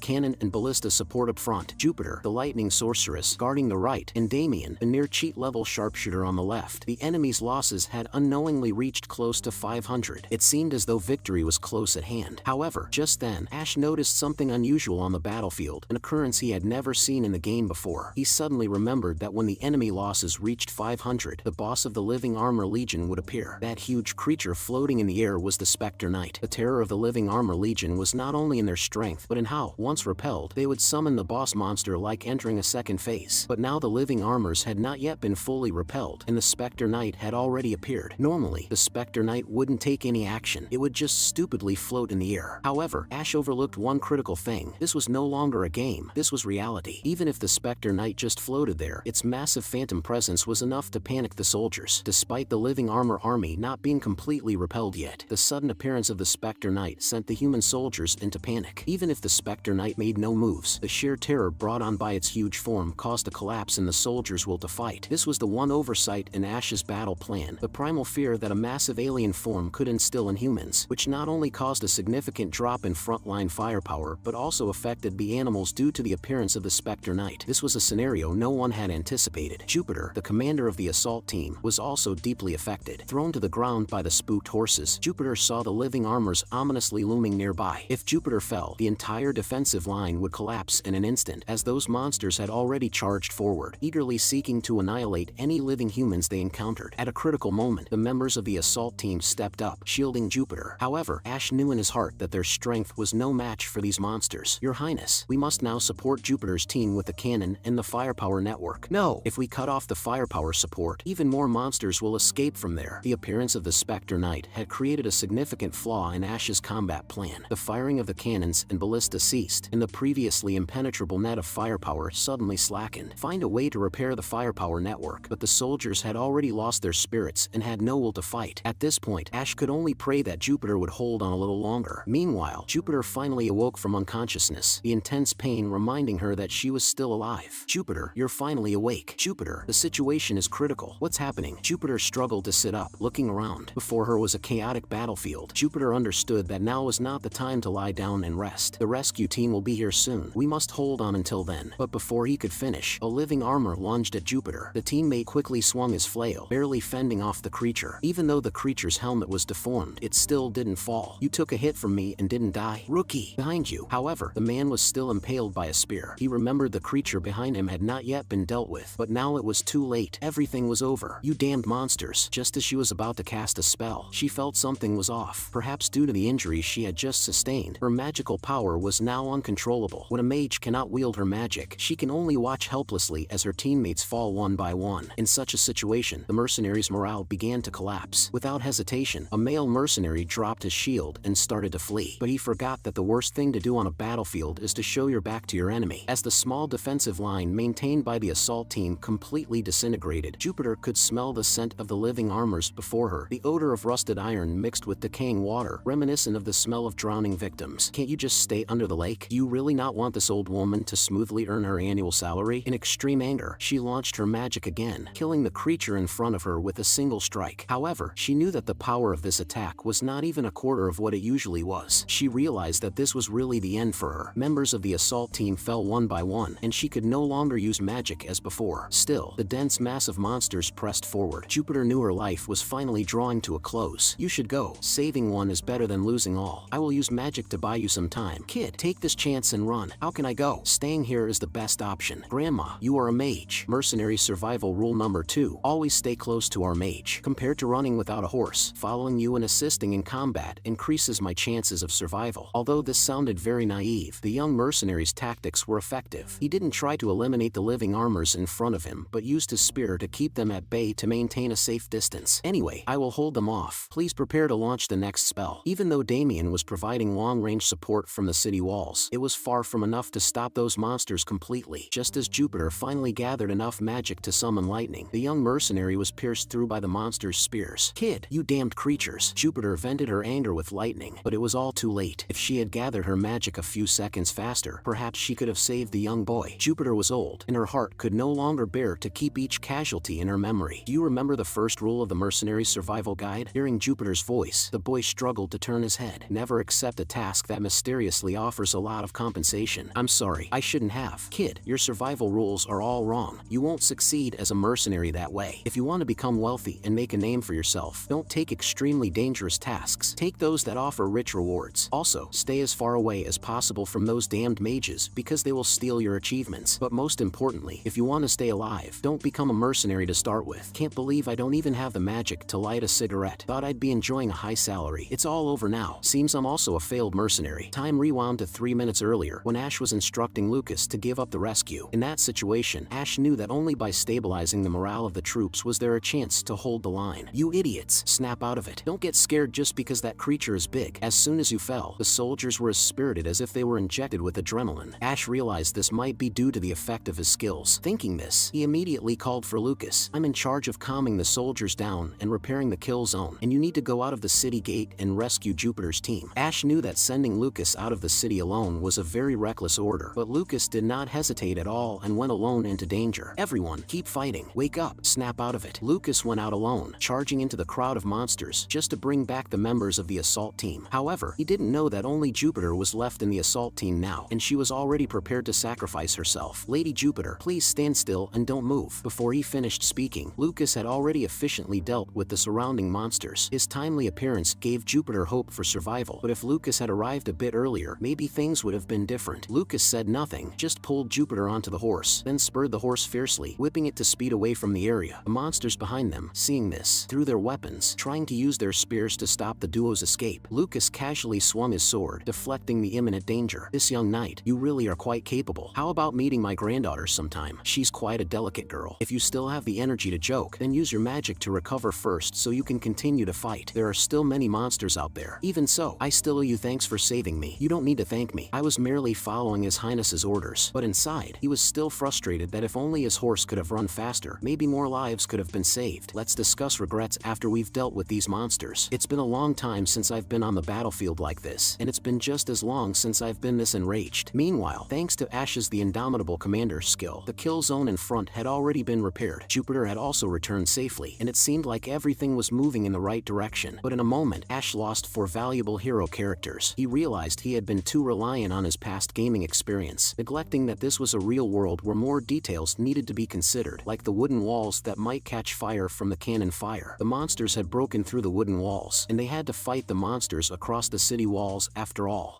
cannon and ballista support up front, Jupiter, the lightning sorceress, guarding the right, and Damien, a near-cheat level sharpshooter on the left, the enemy's losses had unknowingly reached close to 500. It seemed as though victory was close at hand. However, just then, Ash noticed something unusual on the battlefield, an occurrence he had never seen in the game before. He suddenly remembered that when the enemy losses reached 500, the boss of the Living Armor Legion would appear. That huge creature floating in the air was the Spectre Knight. The terror of the Living Armor Legion was not only in their strength, but in how, once repelled, they would summon the boss monster like entering a second phase. But now the Living Armors had not yet been fully repelled, and the Spectre Knight had already appeared. Normally, the Spectre Knight wouldn't take any action. It would just stupidly float in the air. However, Ash overlooked one critical thing. This was no longer a game. This was reality. Even if the Spectre Knight just floated there, its massive phantom presence was enough to panic the soldiers. Despite the Living Armor army not being completely repelled yet, the sudden appearance of the Spectre Knight sent the human soldiers into panic. Even if the Spectre Knight made no moves, the sheer terror brought on by its huge form caused a collapse in the soldiers' will to fight. This was the one oversight in Ash's battle plan, the primal fear that a massive alien form could instill in humans, which not only caused a significant drop in frontline firepower, but also affected the animals due to the appearance of the Spectre Knight. This was a scenario no one had anticipated. Jupiter, the commander of the assault team, was also deeply affected. Thrown to the ground by the spooked horses, Jupiter saw the living armors ominously looming nearby. If Jupiter fell, the entire defensive line would collapse in an instant, as those monsters had already charged forward, eagerly seeking to annihilate any living humans they encountered. At a critical moment, the members of the assault team stepped up, shielding Jupiter. However, Ash knew in his heart that their strength was no match for these monsters. Your Highness, we must now support Jupiter's team with the cannon and the firepower network. No, if we cut off the firepower support, even more monsters will escape from there. The appearance of the Spectre Knight had created a significant flaw in Ash's combat plan. The firing of the cannons and ballista ceased, and the previously impenetrable net of firepower suddenly slackened. Find a way to repair the firepower network, but the soldiers had already lost their spirits and had no will to fight. At this point, Ash could only pray that Jupiter would hold on a little longer. Meanwhile, Jupiter finally awoke from unconsciousness, the intense pain reminding her that she was still alive. Jupiter, you're finally awake. Jupiter, the situation is critical. What's happening? Jupiter struggled to sit up, looking around. Before her was a chaotic battlefield. Jupiter understood that now was not the time to lie down and rest. The rescue team will be here soon. We must hold on until then. But before he could finish, a living armor lunged at Jupiter. The teammate quickly swung his flail, barely fending off the creature. Even though the creature's helmet was deformed, it still didn't fall. You took a hit from me and didn't die. Rookie! Behind you. However, the man was still impaled by a spear. He remembered the creature behind him had not yet been dealt with, but now it was too late. Everything was over. You damned monsters. Just as she was about to cast a spell, she felt something was off. Perhaps due to the injuries she had just just sustained, her magical power was now uncontrollable. When a mage cannot wield her magic, she can only watch helplessly as her teammates fall one by one. In such a situation, the mercenary's morale began to collapse. Without hesitation, a male mercenary dropped his shield and started to flee. But he forgot that the worst thing to do on a battlefield is to show your back to your enemy. As the small defensive line maintained by the assault team completely disintegrated, Jupiter could smell the scent of the living armors before her, the odor of rusted iron mixed with decaying water, reminiscent of the smell of drowning victims. Can't you just stay under the lake? Do you really not want this old woman to smoothly earn her annual salary? In extreme anger, she launched her magic again, killing the creature in front of her with a single strike. However, she knew that the power of this attack was not even a quarter of what it usually was. She realized that this was really the end for her. Members of the assault team fell one by one, and she could no longer use magic as before. Still, the dense mass of monsters pressed forward. Jupiter knew her life was finally drawing to a close. You should go. Saving one is better than losing all. I will use magic to buy you some time. Kid, take this chance and run. How can I go? Staying here is the best option. Grandma, you are a mage. Mercenary survival rule number 2. Always stay close to our mage. Compared to running without a horse, following you and assisting in combat increases my chances of survival. Although this sounded very naive, the young mercenary's tactics were effective. He didn't try to eliminate the living armors in front of him, but used his spear to keep them at bay to maintain a safe distance. Anyway, I will hold them off. Please prepare to launch the next spell. Even though Damien was providing long-range support from the city walls, it was far from enough to stop those monsters completely. Just as Jupiter finally gathered enough magic to summon lightning, the young mercenary was pierced through by the monster's spears. Kid, you damned creatures. Jupiter vented her anger with lightning, but it was all too late. If she had gathered her magic a few seconds faster, perhaps she could have saved the young boy. Jupiter was old, and her heart could no longer bear to keep each casualty in her memory. Do you remember the first rule of the mercenary's survival guide? Hearing Jupiter's voice, the boy struggled to turn his head. Never accept a task that mysteriously offers a lot of compensation. I'm sorry, I shouldn't have. Kid, your survival rules are all wrong. You won't succeed as a mercenary that way. If you want to become wealthy and make a name for yourself, don't take extremely dangerous tasks. Take those that offer rich rewards. Also, stay as far away as possible from those damned mages, because they will steal your achievements. But most importantly, if you want to stay alive, don't become a mercenary to start with. Can't believe I don't even have the magic to light a cigarette. Thought I'd be enjoying a high salary. It's all over now. Seems I'm also a failed mercenary. Time rewound to 3 minutes earlier, when Ash was instructing Lucas to give up the rescue. In that situation, Ash knew that only by stabilizing the morale of the troops was there a chance to hold the line. You idiots, snap out of it. Don't get scared just because that creature is big. As soon as you fell, the soldiers were as spirited as if they were injected with adrenaline. Ash realized this might be due to the effect of his skills. Thinking this, he immediately called for Lucas. I'm in charge of calming the soldiers down and repairing the kill zone, and you need to go out of the city gate and rescue Jupiter's team. Ash knew that sending Lucas out of the city alone was a very reckless order, but Lucas did not hesitate at all and went alone into danger. Everyone, keep fighting. Wake up. Snap out of it. Lucas went out alone, charging into the crowd of monsters just to bring back the members of the assault team. However, he didn't know that only Jupiter was left in the assault team now, and she was already prepared to sacrifice herself. Lady Jupiter, please stand still and don't move. Before he finished speaking, Lucas had already efficiently dealt with the surrounding monsters. His timely appearance gave Jupiter hope for survival, but if Lucas had arrived a bit earlier, maybe things would have been different. Lucas said nothing, just pulled Jupiter onto the horse, then spurred the horse fiercely, whipping it to speed away from the area. The monsters behind them, seeing this, threw their weapons, trying to use their spears to stop the duo's escape. Lucas casually swung his sword, deflecting the imminent danger. This young knight, you really are quite capable. How about meeting my granddaughter sometime? She's quite a delicate girl. If you still have the energy to joke, then use your magic to recover first so you can continue to fight. There are still many monsters out there. Even so, I still owe you thanks for saving me. You don't need to thank me. I was merely following His Highness's orders. But inside, he was still frustrated that if only his horse could have run faster, maybe more lives could have been saved. Let's discuss regrets after we've dealt with these monsters. It's been a long time since I've been on the battlefield like this, and it's been just as long since I've been this enraged. Meanwhile, thanks to Ash's the Indomitable Commander's skill, the kill zone in front had already been repaired. Jupiter had also returned safely, and it seemed like everything was moving in the right direction. But in a moment, Ash lost 4 valuable hero characters. He realized he had been too reliant on his past gaming experience, neglecting that this was a real world where more details needed to be considered, like the wooden walls that might catch fire from the cannon fire. The monsters had broken through the wooden walls, and they had to fight the monsters across the city walls after all.